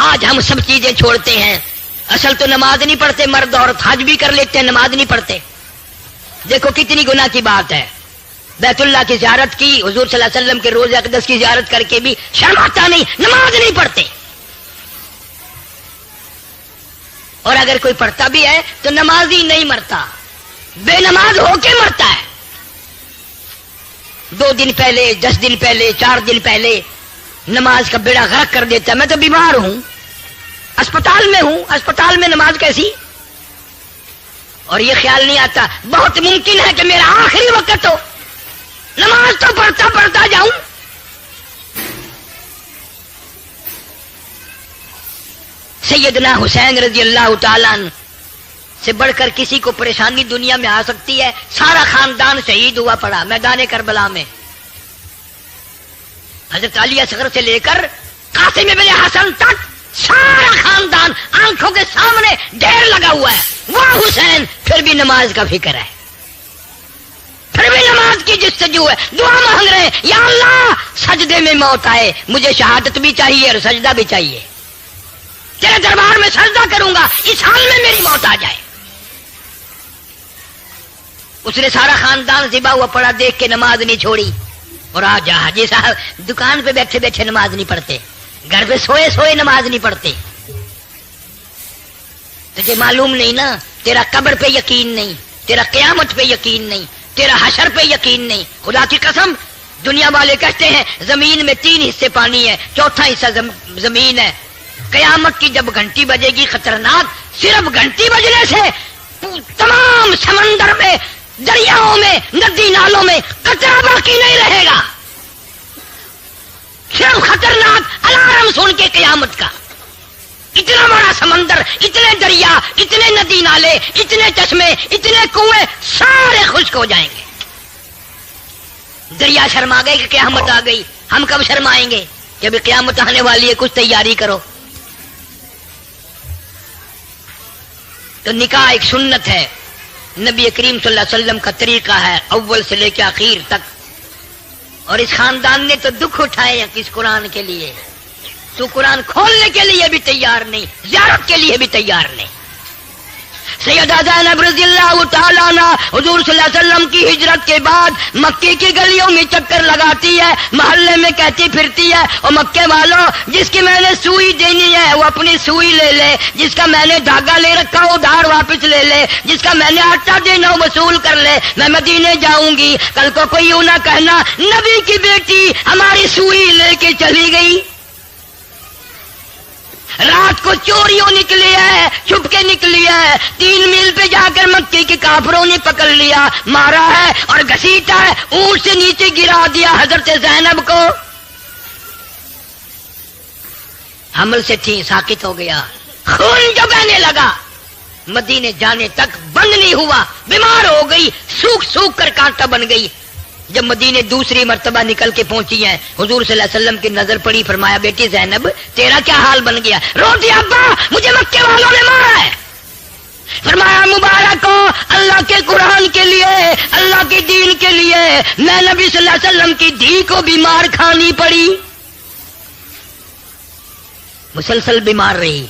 آج ہم سب چیزیں چھوڑتے ہیں، اصل تو نماز نہیں پڑھتے، مرد عورت حج بھی کر لیتے ہیں، نماز نہیں پڑھتے۔ دیکھو کتنی گناہ کی بات ہے، بیت اللہ کی زیارت کی، حضور صلی اللہ علیہ وسلم کے روضہ اقدس کی زیارت کر کے بھی شرم آتا نہیں، نماز نہیں پڑھتے۔ اور اگر کوئی پڑھتا بھی ہے تو نمازی نہیں مرتا، بے نماز ہو کے مرتا ہے۔ 2 دن پہلے، 10 دن پہلے، 4 دن پہلے نماز کا بیڑا غرق کر دیتا ہے۔ میں تو بیمار ہوں، اسپتال میں ہوں، اسپتال میں نماز کیسی؟ اور یہ خیال نہیں آتا بہت ممکن ہے کہ میرا آخری وقت ہو، نماز تو پڑھتا جاؤں۔ سیدنا حسین رضی اللہ تعالیٰ عنہ سے بڑھ کر کسی کو پریشانی دنیا میں آ سکتی ہے؟ سارا خاندان شہید ہوا پڑا میدان کربلا میں، حضرت علی اصغر سے لے کر قاسم ابن حسن تک سارا خاندان آنکھوں کے سامنے ڈھیر لگا ہوا ہے۔ وہ حسین پھر بھی نماز کا فکر ہے، پھر بھی نماز کی جستجو ہے، دعا مانگ رہے ہیں یا اللہ سجدے میں موت آئے، مجھے شہادت بھی چاہیے اور سجدہ بھی چاہیے، تیرے دربار میں سجدہ کروں گا، اس حال میں میری موت آ جائے۔ اس نے سارا خاندان ذبح ہوا پڑا دیکھ کے نماز نہیں چھوڑی۔ اور آج حاجی صاحب دکان پہ بیٹھے بیٹھے نماز نہیں پڑھتے، گھر پہ سوئے سوئے نماز نہیں پڑھتے۔ تجھے معلوم نہیں نا، تیرا قبر پہ یقین نہیں، تیرا قیامت پہ یقین نہیں، تیرا حشر پہ یقین نہیں۔ خدا کی قسم دنیا والے کہتے ہیں زمین میں 3 حصے پانی ہے، چوتھا حصہ زمین ہے۔ قیامت کی جب گھنٹی بجے گی خطرناک، صرف گھنٹی بجنے سے تمام سمندر میں، دریاؤں میں، ندی نالوں میں قطرہ باقی نہیں رہے گا، صرف خطرناک الارم سن کے قیامت کا۔ اتنا بڑا سمندر، اتنے دریا، اتنے ندی نالے، اتنے چشمے، اتنے کنویں سارے خشک ہو جائیں گے۔ دریا شرما گئے کہ قیامت آ گئی، ہم کب شرمائیں گے کہ ابھی قیامت آنے والی ہے، کچھ تیاری کرو۔ تو نکاح ایک سنت ہے، نبی کریم صلی اللہ علیہ وسلم کا طریقہ ہے اول سے لے کے آخر تک۔ اور اس خاندان نے تو دکھ اٹھائے ہیں اس قرآن کے لیے، تو قرآن کھولنے کے لیے بھی تیار نہیں، زیارت کے لیے بھی تیار نہیں۔ سیدہ زینب رضی اللہ تعالیٰ عنہ حضور صلی اللہ علیہ وسلم کی ہجرت کے بعد مکے کی گلیوں میں چکر لگاتی ہے، محلے میں کہتی پھرتی ہے اور مکے والوں جس کی میں نے سوئی دینی ہے وہ اپنی سوئی لے لے، جس کا میں نے دھاگا لے رکھا وہ دھار واپس لے لے، جس کا میں نے آٹا دینا وہ وصول کر لے، میں مدینے جاؤں گی، کل کو کوئی یوں نہ کہنا نبی کی بیٹی ہماری سوئی لے کے چلی گئی۔ رات کو چوریوں نکلی ہے، چھپ کے نکلی ہے، 3 میل پہ جا کر مکے کے کافروں نے پکڑ لیا، مارا ہے اور گھسیٹا ہے، اونٹ سے نیچے گرا دیا حضرت زینب کو۔ حمل سے تھی ساکت ہو گیا، خون جو بہنے لگا، مدینے جانے تک بند نہیں ہوا، بیمار ہو گئی، سوکھ سوکھ کر کانٹا بن گئی۔ جب مدینے دوسری مرتبہ نکل کے پہنچی ہیں، حضور صلی اللہ علیہ وسلم کی نظر پڑی، فرمایا بیٹی زینب تیرا کیا حال بن گیا؟ روتی ابا مجھے مکے والوں نے مارا ہے۔ فرمایا مبارک ہو اللہ کے قرآن کے لیے، اللہ کے دین کے لیے میں نبی صلی اللہ علیہ وسلم کی دھی کو بیمار کھانی پڑی، مسلسل بیمار رہی،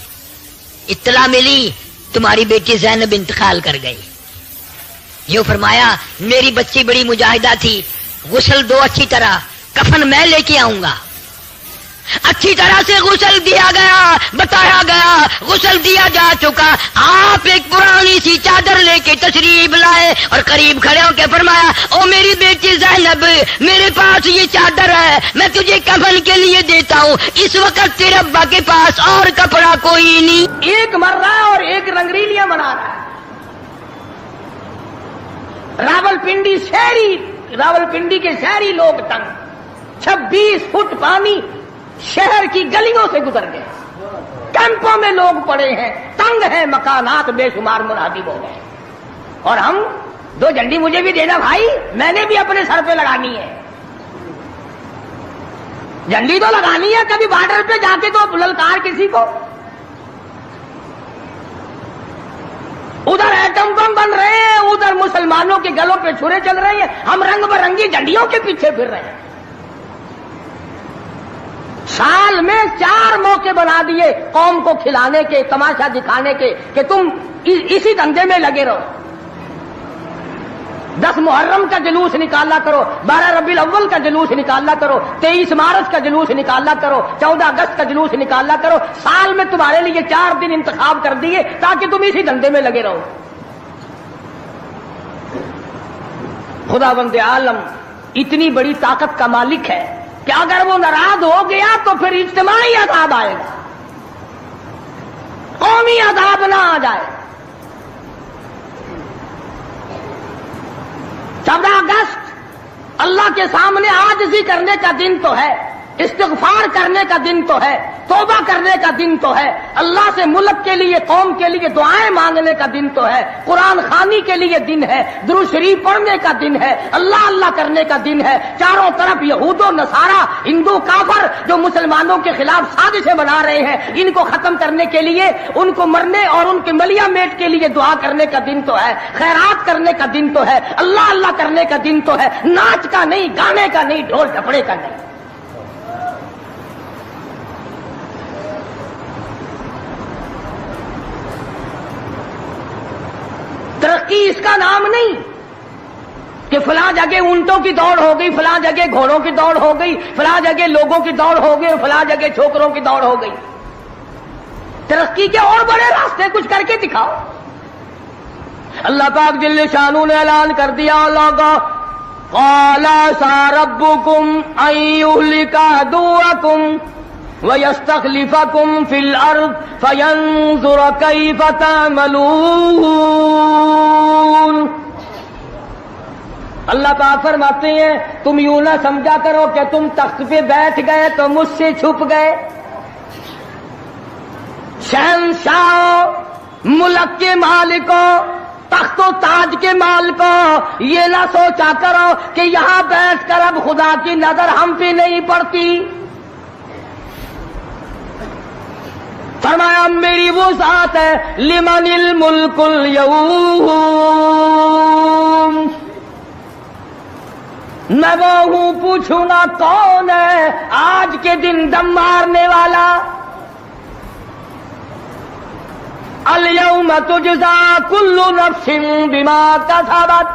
اطلاع ملی تمہاری بیٹی زینب انتقال کر گئی۔ یوں فرمایا میری بچی بڑی مجاہدہ تھی، غسل دو اچھی طرح، کفن میں لے کے آؤں گا۔ اچھی طرح سے غسل دیا گیا، بتایا گیا، غسل دیا جا چکا۔ آپ ایک پرانی سی چادر لے کے تشریف لائے اور قریب کھڑے ہو کے فرمایا او میری بیٹی زینب میرے پاس یہ چادر ہے، میں تجھے کفن کے لیے دیتا ہوں، اس وقت تیرے ابا کے پاس اور کپڑا کوئی نہیں۔ ایک مر رہا ہے اور ایک رنگریلیاں بنا رہا ہے۔ راولپنڈی کے شہری لوگ تنگ، 26 فٹ پانی شہر کی گلیوں سے گزر گئے، کیمپوں میں لوگ پڑے ہیں، تنگ ہیں، مکانات بے شمار منہدم ہو گئے، اور ہم دو جھنڈی مجھے بھی دینا بھائی، میں نے بھی اپنے سر پہ لگانی ہے، جھنڈی تو لگانی ہے، کبھی بارڈر پہ جا کے تو للکار کسی کو۔ ادھر ایٹم بم بن رہے ہیں، ادھر مسلمانوں کے گلوں پہ چھرے چل رہے ہیں، ہم رنگ برنگی جھنڈیوں کے پیچھے پھر رہے ہیں۔ سال میں 4 موقع بنا دیے قوم کو کھلانے کے، تماشا دکھانے کے کہ تم اسی دھندے میں لگے رہو۔ 10 محرم کا جلوس نکالا کرو، 12 ربیع الاول کا جلوس نکالا کرو، 23 مارچ کا جلوس نکالا کرو، 14 اگست کا جلوس نکالا کرو۔ سال میں تمہارے لیے 4 دن انتخاب کر دیے تاکہ تم اسی دھندے میں لگے رہو۔ خداوند عالم اتنی بڑی طاقت کا مالک ہے کہ اگر وہ ناراض ہو گیا تو پھر اجتماعی عذاب آئے گا، قومی عذاب نہ آ جائے۔ 14 اگست اللہ کے سامنے عاجزی کرنے کا دن تو ہے، استغفار کرنے کا دن تو ہے، توبہ کرنے کا دن تو ہے، اللہ سے ملک کے لیے، قوم کے لیے دعائیں مانگنے کا دن تو ہے، قرآن خوانی کے لیے دن ہے، درود شریف پڑھنے کا دن ہے، اللہ اللہ کرنے کا دن ہے۔ چاروں طرف یہود و نصارہ، ہندو کافر جو مسلمانوں کے خلاف سازشیں بنا رہے ہیں، ان کو ختم کرنے کے لیے، ان کو مرنے اور ان کے ملیا میٹ کے لیے دعا کرنے کا دن تو ہے، خیرات کرنے کا دن تو ہے، اللہ اللہ کرنے کا دن تو ہے، ناچ کا نہیں، گانے کا نہیں، ڈھول ڈھپڑے کا نہیں۔ ترقی اس کا نام نہیں کہ فلاں جگہ اونٹوں کی دوڑ ہو گئی، فلاں جگہ گھوڑوں کی دوڑ ہو گئی، فلاں جگہ لوگوں کی دوڑ ہو گئی، فلاں جگہ چھوکروں کی دوڑ ہو گئی۔ ترقی کے اور بڑے راستے کچھ کر کے دکھاؤ۔ اللہ پاک جل شانہ نے اعلان کر دیا، لوگوں قال ساربکم ان یہلک عدوکم وَيَسْتَخْلِفَكُمْ فِي الْأَرْضِ فَيَنْظُرَ كَيْفَ تَعْمَلُونَ۔ اللہ پاک فرماتے ہیں تم یوں نہ سمجھا کرو کہ تم تخت پہ بیٹھ گئے تو مجھ سے چھپ گئے۔ شہنشاہ، ملک کے مالکوں، تخت و تاج کے مالکوں، یہ نہ سوچا کرو کہ یہاں بیٹھ کر اب خدا کی نظر ہم پہ نہیں پڑتی۔ فرمایا میری وہ ذات ہے لمن الملک اليوم، میں وہ ہوں، پوچھوں گا کون ہے آج کے دن دم مارنے والا۔ اليوم تجزا کل نفس بما کسبت،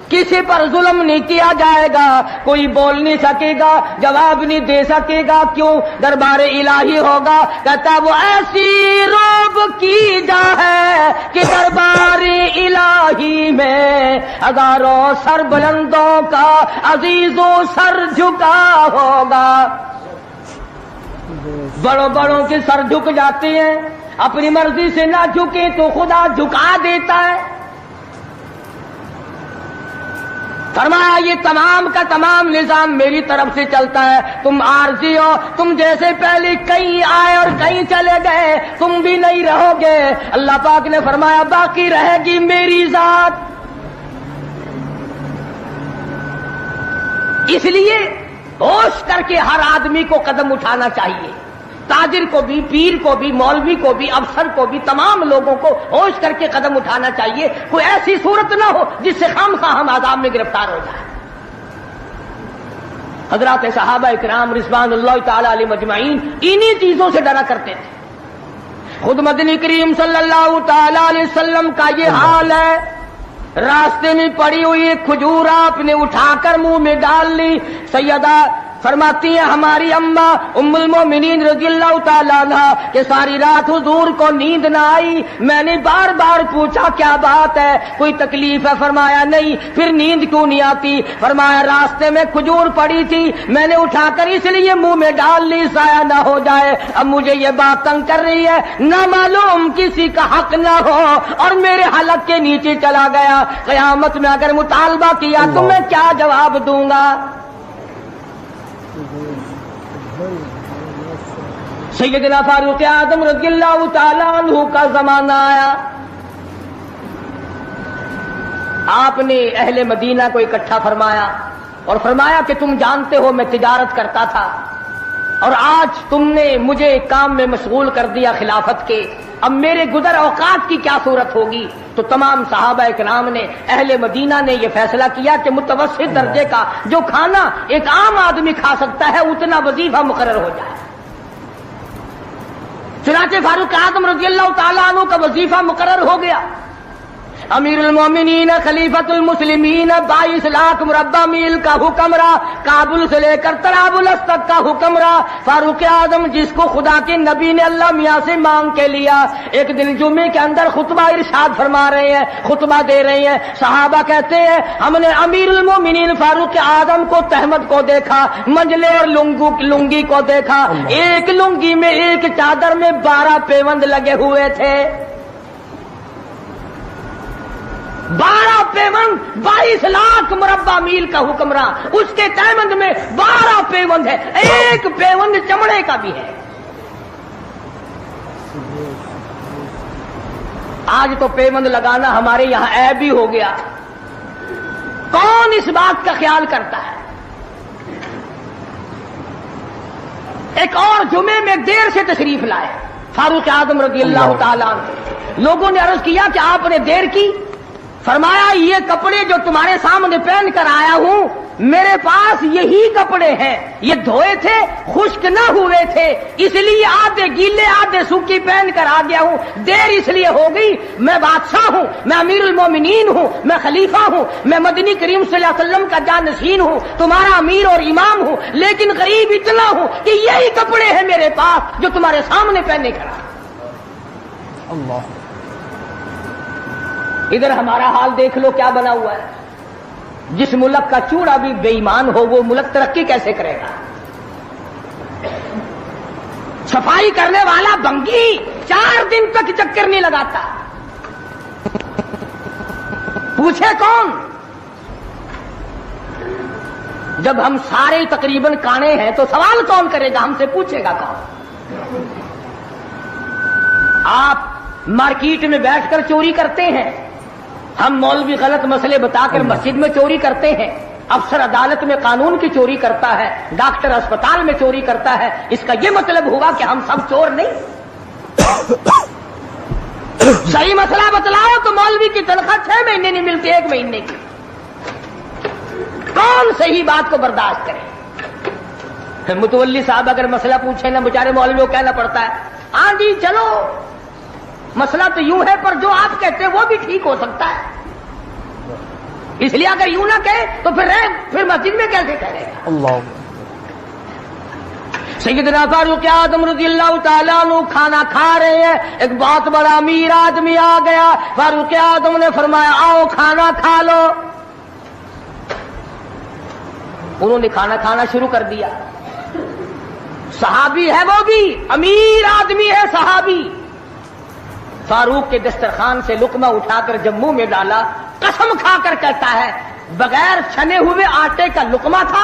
کسی پر ظلم نہیں کیا جائے گا، کوئی بول نہیں سکے گا، جواب نہیں دے سکے گا، کیوں؟ دربار الہی ہوگا۔ کہتا وہ ایسی روب کی جا ہے کہ دربار الہی میں ہزاروں سر بلندوں کا عزیزوں سر جھکا ہوگا۔ بڑوں بڑوں کے سر جھک جاتے ہیں، اپنی مرضی سے نہ جھکے تو خدا جھکا دیتا ہے۔ فرمایا یہ تمام کا تمام نظام میری طرف سے چلتا ہے، تم عارضی ہو، تم جیسے پہلے کہیں آئے اور کہیں چلے گئے تم بھی نہیں رہو گے۔ اللہ پاک نے فرمایا باقی رہے گی میری ذات۔ اس لیے ہوش کر کے ہر آدمی کو قدم اٹھانا چاہیے، تاجر کو بھی، پیر کو بھی، مولوی کو بھی، افسر کو بھی، تمام لوگوں کو ہوش کر کے قدم اٹھانا چاہیے۔ کوئی ایسی صورت نہ ہو جس سے خامخواہ ہم عذاب میں گرفتار ہو جائیں۔ حضرات صحابہ کرام رضوان اللہ تعالی علیہ مجمعین انہی چیزوں سے ڈرا کرتے تھے۔ خود مدنی کریم صلی اللہ تعالی علیہ وسلم کا یہ حال ہے، راستے میں پڑی ہوئی ایک کھجور آپ نے اٹھا کر منہ میں ڈال لی۔ سیدہ فرماتی ہیں ہماری اماں ام المومنین رضی اللہ تعالیٰ عنہ کہ ساری رات حضور کو نیند نہ آئی، میں نے بار بار پوچھا کیا بات ہے، کوئی تکلیف ہے؟ فرمایا نہیں۔ پھر نیند کیوں نہیں آتی؟ فرمایا راستے میں کھجور پڑی تھی، میں نے اٹھا کر اس لیے منہ میں ڈال لی ضائع نہ ہو جائے، اب مجھے یہ بات تنگ کر رہی ہے، نہ معلوم کسی کا حق نہ ہو اور میرے حلق کے نیچے چلا گیا، قیامت میں اگر مطالبہ کیا تو میں کیا جواب دوں گا؟ سیدنا فاروق اعظم رضی اللہ تعالیٰ عنہ کا زمانہ آیا، آپ نے اہل مدینہ کو اکٹھا فرمایا اور فرمایا کہ تم جانتے ہو میں تجارت کرتا تھا اور آج تم نے مجھے ایک کام میں مشغول کر دیا خلافت کے، اب میرے گزر اوقات کی کیا صورت ہوگی؟ تو تمام صحابہ کرام نے، اہل مدینہ نے یہ فیصلہ کیا کہ متوسط درجے کا جو کھانا ایک عام آدمی کھا سکتا ہے اتنا وظیفہ مقرر ہو جائے۔ چنانچہ فاروق اعظم رضی اللہ تعالیٰ عنہ کا وظیفہ مقرر ہو گیا۔ امیر المومنین خلیفۃ المسلمین 22 لاکھ مربع میل کا حکمراں، کابل سے لے کر طرابلس تک کا حکمراں، فاروق اعظم جس کو خدا کے نبی نے اللہ میاں سے مانگ کے لیا، ایک دن جمعے کے اندر خطبہ ارشاد فرما رہے ہیں، خطبہ دے رہے ہیں۔ صحابہ کہتے ہیں ہم نے امیر المومنین فاروق اعظم کو تہمت کو دیکھا، منجلے اور لنگی کو دیکھا، ایک لنگی میں ایک چادر میں 12 پیوند لگے ہوئے تھے، 12 پیوند، 22 لاکھ مربع میل کا حکمراں، اس کے تہمند میں 12 پیوند ہے، ایک پیوند چمڑے کا بھی ہے۔ آج تو پیوند لگانا ہمارے یہاں عیب بھی ہو گیا، کون اس بات کا خیال کرتا ہے؟ ایک اور جمعے میں دیر سے تشریف لائے فاروق اعظم رضی اللہ تعالیٰ عنہ، لوگوں نے عرض کیا کہ آپ نے دیر کی، فرمایا یہ کپڑے جو تمہارے سامنے پہن کر آیا ہوں میرے پاس یہی کپڑے ہیں، یہ دھوئے تھے خشک نہ ہوئے تھے، اس لیے آدھے گیلے آدھے سوکھی پہن کر آ گیا ہوں، دیر اس لیے ہو گئی، میں بادشاہ ہوں، میں امیر المومنین ہوں، میں خلیفہ ہوں، میں مدنی کریم صلی اللہ علیہ وسلم کا جانشین ہوں، تمہارا امیر اور امام ہوں، لیکن غریب اتنا ہوں کہ یہی کپڑے ہیں میرے پاس جو تمہارے سامنے پہنے کر آ۔ اللہ، ادھر ہمارا حال دیکھ لو کیا بنا ہوا ہے۔ جس ملک کا چوڑا بھی بے ایمان ہو وہ ملک ترقی کیسے کرے گا؟ صفائی کرنے والا بنگی 4 دن تک چکر نہیں لگاتا، پوچھے کون؟ جب ہم سارے تقریباً کانے ہیں تو سوال کون کرے گا؟ ہم سے پوچھے گا کون؟ آپ مارکیٹ میں بیٹھ کر چوری کرتے ہیں، ہم مولوی غلط مسئلے بتا کر مسجد میں چوری کرتے ہیں، افسر عدالت میں قانون کی چوری کرتا ہے، ڈاکٹر اسپتال میں چوری کرتا ہے، اس کا یہ مطلب ہوگا کہ ہم سب چور نہیں؟ صحیح مسئلہ بتلاؤ تو مولوی کی تنخواہ 6 مہینے نہیں ملتی، 1 مہینے کی، کون صحیح بات کو برداشت کرے؟ متولی صاحب اگر مسئلہ پوچھے نا بیچارے مولوی کو کہنا پڑتا ہے ہاں جی چلو مسئلہ تو یوں ہے پر جو آپ کہتے ہیں وہ بھی ٹھیک ہو سکتا ہے، اس لیے اگر یوں نہ کہے تو پھر مسجد میں کیسے کہے گا؟ اللہ۔ سیدنا فاروق اعظم رضی اللہ تعالیٰ عنہ کھانا کھا رہے ہیں، ایک بہت بڑا امیر آدمی آ گیا، فاروق اعظم نے فرمایا آؤ کھانا کھا لو، انہوں نے کھانا کھانا شروع کر دیا، صحابی ہے وہ بھی، امیر آدمی ہے صحابی، فاروق کے دسترخوان سے لقمہ اٹھا کر جب منہ میں ڈالا قسم کھا کر کہتا ہے بغیر چھنے ہوئے آٹے کا لقمہ تھا،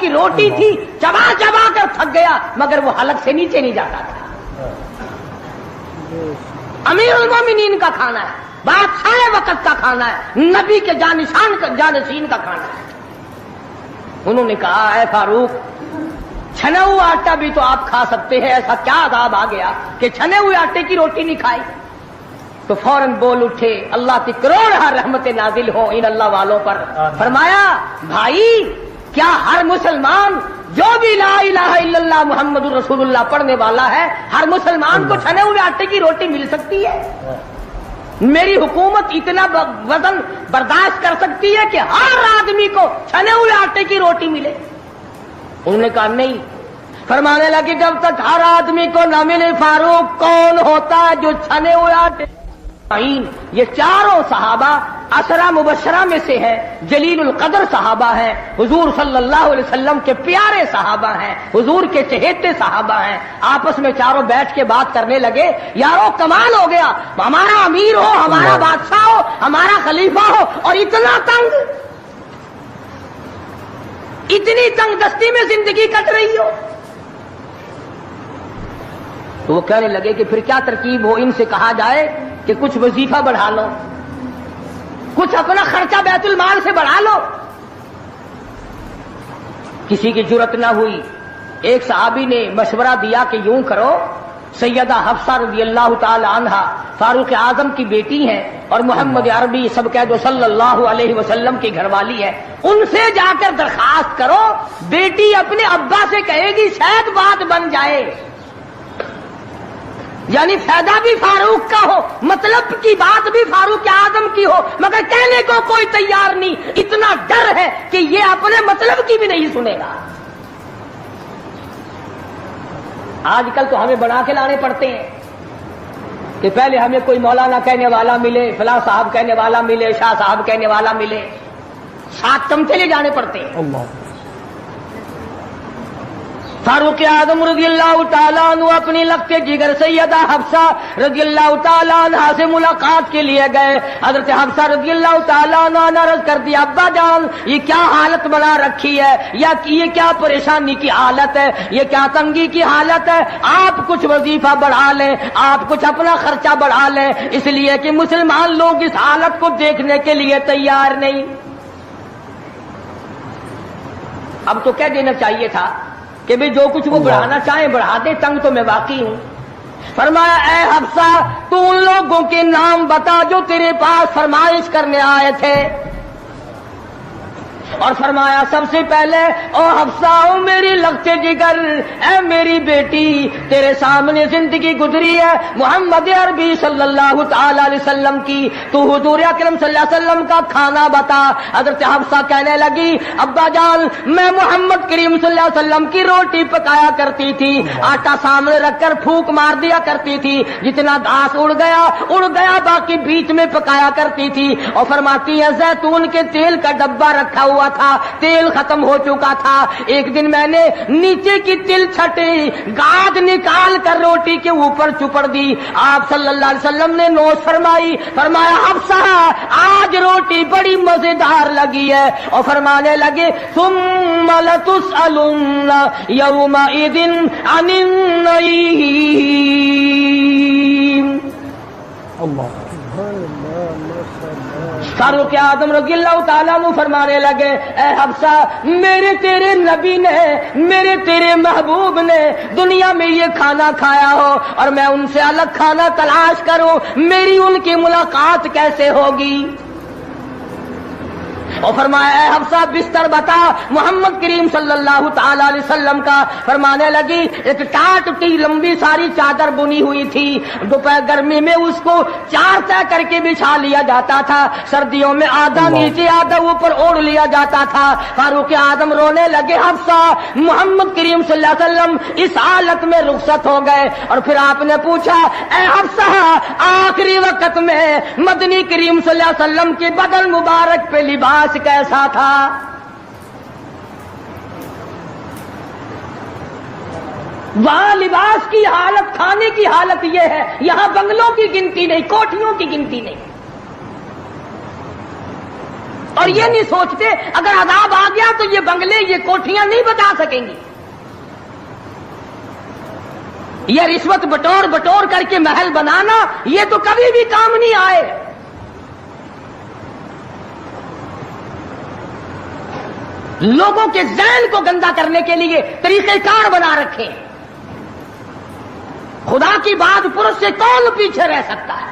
کی روٹی تھی، چبا چبا کر تھک گیا مگر وہ حلق سے نیچے نہیں جاتا تھا۔ امیر المومنین کا کھانا ہے، بادشاہ وقت کا کھانا ہے، نبی کے جانشین کا کھانا ہے۔ انہوں نے کہا اے فاروق، چھنا ہوا آٹا بھی تو آپ کھا سکتے ہیں، ایسا کیا عذاب آ گیا کہ چھنے ہوئے آٹے کی روٹی نہیں کھائی؟ تو فوراً بول اٹھے، اللہ کی کروڑ رحمت نازل ہو ان اللہ والوں پر۔ فرمایا بھائی، کیا ہر مسلمان جو بھی لا الہ الا اللہ محمد رسول اللہ پڑھنے والا ہے، ہر مسلمان کو چھنے ہوئے آٹے کی روٹی مل سکتی ہے؟ میری حکومت اتنا وزن برداشت کر سکتی ہے کہ ہر آدمی کو چھنے ہوئے آٹے کی روٹی ملے؟ انہوں نے کہا نہیں۔ فرمانے لگے جب تک ہر آدمی کو نہ ملے فاروق، کون ہوتا ہے جو چھنے ہوئے آٹے؟ یہ چاروں صحابہ عشرہ مبشرہ میں سے ہیں، جلیل القدر صحابہ ہیں، حضور صلی اللہ علیہ وسلم کے پیارے صحابہ ہیں، حضور کے چہیتے صحابہ ہیں۔ آپس میں چاروں بیٹھ کے بات کرنے لگے، یارو کمال ہو گیا، ہمارا امیر ہو، ہمارا بادشاہ ہو، ہمارا خلیفہ ہو اور اتنا تنگ، اتنی تنگ دستی میں زندگی کٹ رہی ہو۔ تو وہ کہنے لگے کہ پھر کیا ترکیب ہو؟ ان سے کہا جائے کہ کچھ وظیفہ بڑھا لو، کچھ اپنا خرچہ بیت المال سے بڑھا لو۔ کسی کی جرت نہ ہوئی۔ ایک صحابی نے مشورہ دیا کہ یوں کرو، سیدہ حفصہ رضی اللہ تعالی عنہا فاروق اعظم کی بیٹی ہیں اور محمد عربی سب کہہ دو صلی اللہ علیہ وسلم کی گھر والی ہے، ان سے جا کر درخواست کرو، بیٹی اپنے ابا سے کہے گی شاید بات بن جائے، یعنی فائدہ بھی فاروق کا ہو، مطلب کی بات بھی فاروق اعظم کی ہو، مگر کہنے کو کوئی تیار نہیں، اتنا ڈر ہے کہ یہ اپنے مطلب کی بھی نہیں سنے گا۔ آج کل تو ہمیں بنا کے لانے پڑتے ہیں کہ پہلے ہمیں کوئی مولانا کہنے والا ملے، فلاں صاحب کہنے والا ملے، شاہ صاحب کہنے والا ملے، 7 چمچے لے جانے پڑتے ہیں۔ اللہ فاروق اعظم رضی اللہ تعالیٰ عنہ اپنی لگتے جگر سیدہ حفصہ رضی اللہ تعالیٰ عنہ سے ملاقات کے لیے گئے۔ حضرت حفصہ رضی اللہ تعالیٰ عنہ نے عرض کر دیا، ابا جان یہ کیا حالت بنا رکھی ہے، یا یہ کیا پریشانی کی حالت ہے، یہ کیا تنگی کی حالت ہے، آپ کچھ وظیفہ بڑھا لیں، آپ کچھ اپنا خرچہ بڑھا لیں، اس لیے کہ مسلمان لوگ اس حالت کو دیکھنے کے لیے تیار نہیں۔ اب تو کہہ دینا چاہیے تھا کہ بھی جو کچھ وہ بڑھانا چاہیں بڑھا دیں، تنگ تو میں واقعی ہوں۔ فرمایا اے حفصہ تو ان لوگوں کے نام بتا جو تیرے پاس فرمائش کرنے آئے تھے، اور فرمایا سب سے پہلے او حفصہ او میری لگتے جگر، اے میری بیٹی تیرے سامنے زندگی گزری ہے محمد عربی صلی اللہ تعالی علیہ وسلم کی، تو حضور اکرم صلی اللہ علیہ وسلم کا کھانا بتا۔ حضرت حفصہ کہنے لگی ابا جان میں محمد کریم صلی اللہ علیہ وسلم کی روٹی پکایا کرتی تھی، آٹا سامنے رکھ کر پھونک مار دیا کرتی تھی، جتنا گھاس اڑ گیا باقی بیچ میں پکایا کرتی تھی۔ اور فرماتی ہے زیتون کے تیل کا ڈبہ رکھا ہوا تھا، تیل ختم ہو چکا تھا، ایک دن میں نے نیچے کی تل چھٹی گاد نکال کر روٹی کے اوپر چپڑ دی، آپ صلی اللہ علیہ وسلم نے نوش فرمائی، فرمایا حفصہ آج روٹی بڑی مزیدار لگی ہے، اور فرمانے لگے ثم لتسألن یومئذ عن النعیم۔ اللہ فاروق اعظم رضی اللہ تعالیٰ عنہ فرمانے لگے اے حفصہ میرے تیرے نبی نے، میرے تیرے محبوب نے دنیا میں یہ کھانا کھایا ہو اور میں ان سے الگ کھانا تلاش کروں، میری ان کی ملاقات کیسے ہوگی؟ اور فرمایا اے حفصہ بستر بتا محمد کریم صلی اللہ تعالی علیہ وسلم کا۔ فرمانے لگی ایک ٹاٹ کی لمبی ساری چادر بنی ہوئی تھی، دوپہر گرمی میں اس کو 4 طے کر کے بچھا لیا جاتا تھا، سردیوں میں آدھا نیچے آدھا اوپر اوڑھ لیا جاتا تھا۔ فاروق اعظم رونے لگے حفصہ محمد کریم صلی اللہ علیہ وسلم اس حالت میں رخصت ہو گئے، اور پھر آپ نے پوچھا اے حفصہ آخری وقت میں مدنی کریم صلی اللہ علیہ وسلم کے بدن مبارک پہ لباس کیسا تھا؟ وہاں لباس کی حالت، کھانے کی حالت یہ ہے، یہاں بنگلوں کی گنتی نہیں، کوٹھیوں کی گنتی نہیں۔ اور یہ نہیں سوچتے اگر عذاب آ گیا تو یہ بنگلے یہ کوٹھیاں نہیں بچا سکیں گی. یہ رشوت بٹور کر کے محل بنانا یہ تو کبھی بھی کام نہیں آئے. لوگوں کے ذہن کو گندا کرنے کے لیے طریقہ کار بنا رکھے. خدا کی بات پرس سے کون پیچھے رہ سکتا ہے؟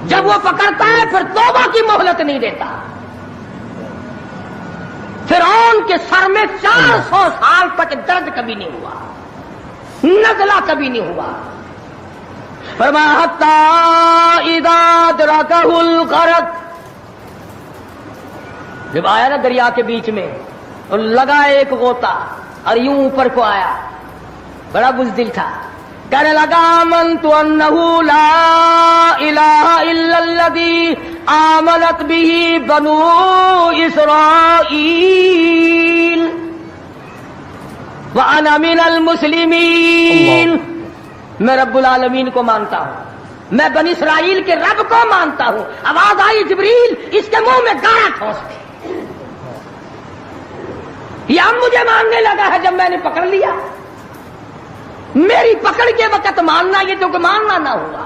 جب وہ پکڑتا ہے پھر توبہ کی مہلت نہیں دیتا. فرعون کے سر میں 400 سال تک درد کبھی نہیں ہوا, نزلہ کبھی نہیں ہوا. فرمایا حتی اذا ادرکہ الغرق, جب آیا نا دریا کے بیچ میں اور لگا ایک غوطہ اور یوں اوپر کو آیا, بڑا بزدل تھا, کہنے لگا آمنت انہ لا الہ الا الذی آمنت بہ بنو اسرائیل وانا من المسلمین. میں رب العالمین کو مانتا ہوں, میں بنی اسرائیل کے رب کو مانتا ہوں. آواز آئی جبریل اس کے منہ میں گاڑا ٹھونس دے. یہ اب مجھے ماننے لگا ہے جب میں نے پکڑ لیا. میری پکڑ کے وقت ماننا یہ تو کہ ماننا نہ ہوا.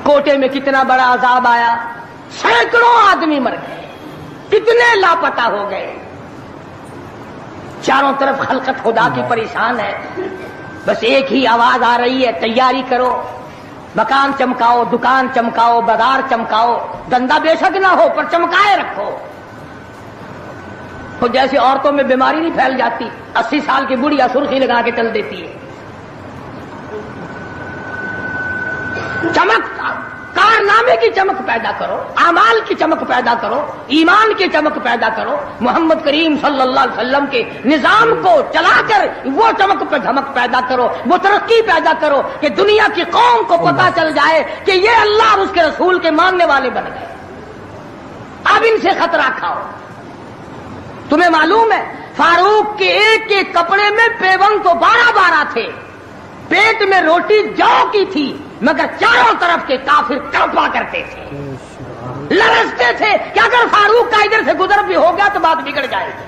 کوٹے میں کتنا بڑا عذاب آیا, سینکڑوں آدمی مر گئے, کتنے لاپتہ ہو گئے. چاروں طرف خلقت خدا کی پریشان ہے. بس ایک ہی آواز آ رہی ہے, تیاری کرو, مکان چمکاؤ, دکان چمکاؤ, بازار چمکاؤ, دندا بے شک نہ ہو پر چمکائے رکھو. تو جیسے عورتوں میں بیماری نہیں پھیل جاتی, 80 سال کی بڑھیا سرخی لگا کے چل دیتی ہے. چمک, کارنامے کی چمک پیدا کرو, اعمال کی چمک پیدا کرو, ایمان کی چمک پیدا کرو. محمد کریم صلی اللہ علیہ وسلم کے نظام کو چلا کر وہ چمک پہ دھمک پیدا کرو, وہ ترقی پیدا کرو کہ دنیا کی قوم کو پتا چل جائے کہ یہ اللہ اور اس کے رسول کے ماننے والے بن گئے. اب ان سے خطرہ کھاؤ. تمہیں معلوم ہے فاروق کے ایک ایک کپڑے میں پیون تو 12 تھے, پیٹ میں روٹی جو کی تھی, مگر چاروں طرف کے کافر کڑپا کرتے تھے, لرزتے تھے کہ اگر فاروق کا ادھر سے گزر بھی ہو گیا تو بات بگڑ جائے گی.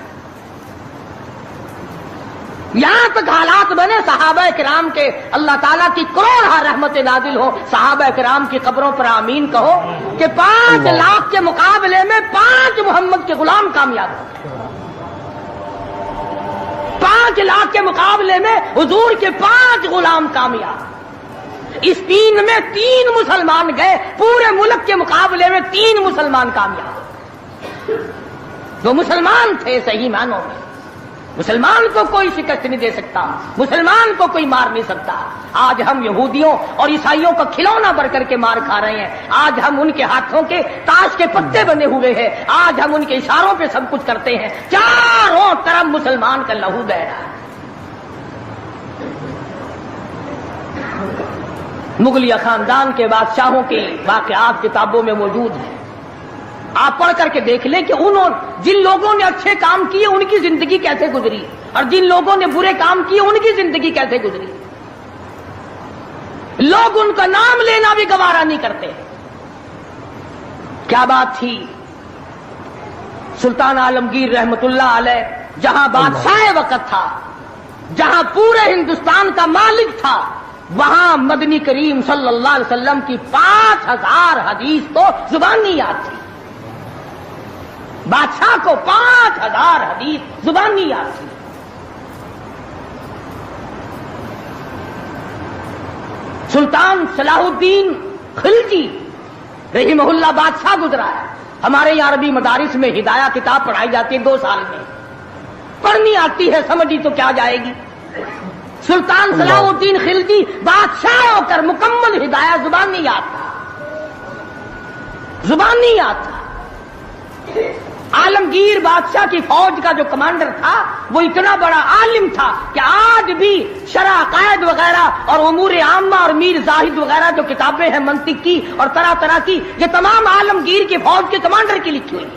یہاں تک حالات بنے صحابہ کرام کے اللہ تعالیٰ کی کروڑ رحمت نازل ہو. صحابہ کرام کی قبروں پر آمین کہو کہ 5 لاکھ کے مقابلے میں 5 محمد کے غلام کامیاب ہو گئے. 5 لاکھ کے مقابلے میں حضور کے 5 غلام کامیاب. اس 3 میں 3 مسلمان گئے, پورے ملک کے مقابلے میں 3 مسلمان کامیاب. وہ مسلمان تھے صحیح معنوں میں. مسلمان کو کوئی شکست نہیں دے سکتا, مسلمان کو کوئی مار نہیں سکتا. آج ہم یہودیوں اور عیسائیوں کا کھلونا بن کر کے مار کھا رہے ہیں. آج ہم ان کے ہاتھوں کے تاش کے پتے بنے ہوئے ہیں. آج ہم ان کے اشاروں پہ سب کچھ کرتے ہیں. چاروں طرف مسلمان کا لہو بہ رہا ہے. مغلیہ خاندان کے بادشاہوں کے واقعات کتابوں میں موجود ہیں. آپ پڑھ کر کے دیکھ لیں کہ جن لوگوں نے اچھے کام کیے ان کی زندگی کیسے گزری, اور جن لوگوں نے برے کام کیے ان کی زندگی کیسے گزری. لوگ ان کا نام لینا بھی گوارا نہیں کرتے. کیا بات تھی. سلطان عالمگیر رحمت اللہ علیہ جہاں بادشاہ وقت تھا, جہاں پورے ہندوستان کا مالک تھا, وہاں مدنی کریم صلی اللہ علیہ وسلم کی 5000 حدیث تو زبانی یاد تھی. بادشاہ کو 5000 حدیث زبانی یاد تھی. سلطان صلاح الدین خلجی رحمہ اللہ بادشاہ گزرا ہے. ہمارے یہاں عربی مدارس میں ہدایہ کتاب پڑھائی جاتی ہے 2 سال میں, پڑھنی آتی ہے سمجھی تو کیا جائے گی. سلطان صلاح الدین خلجی بادشاہ ہو کر مکمل ہدایہ زبانی یاد تھا, زبانی یاد تھا. عالمگیر بادشاہ کی فوج کا جو کمانڈر تھا وہ اتنا بڑا عالم تھا کہ آج بھی شرح عقائد وغیرہ اور امور عامہ اور میر زاہد وغیرہ جو کتابیں ہیں منطق کی اور طرح طرح کی, یہ تمام عالمگیر کی فوج کے کمانڈر کی لکھی ہوئی.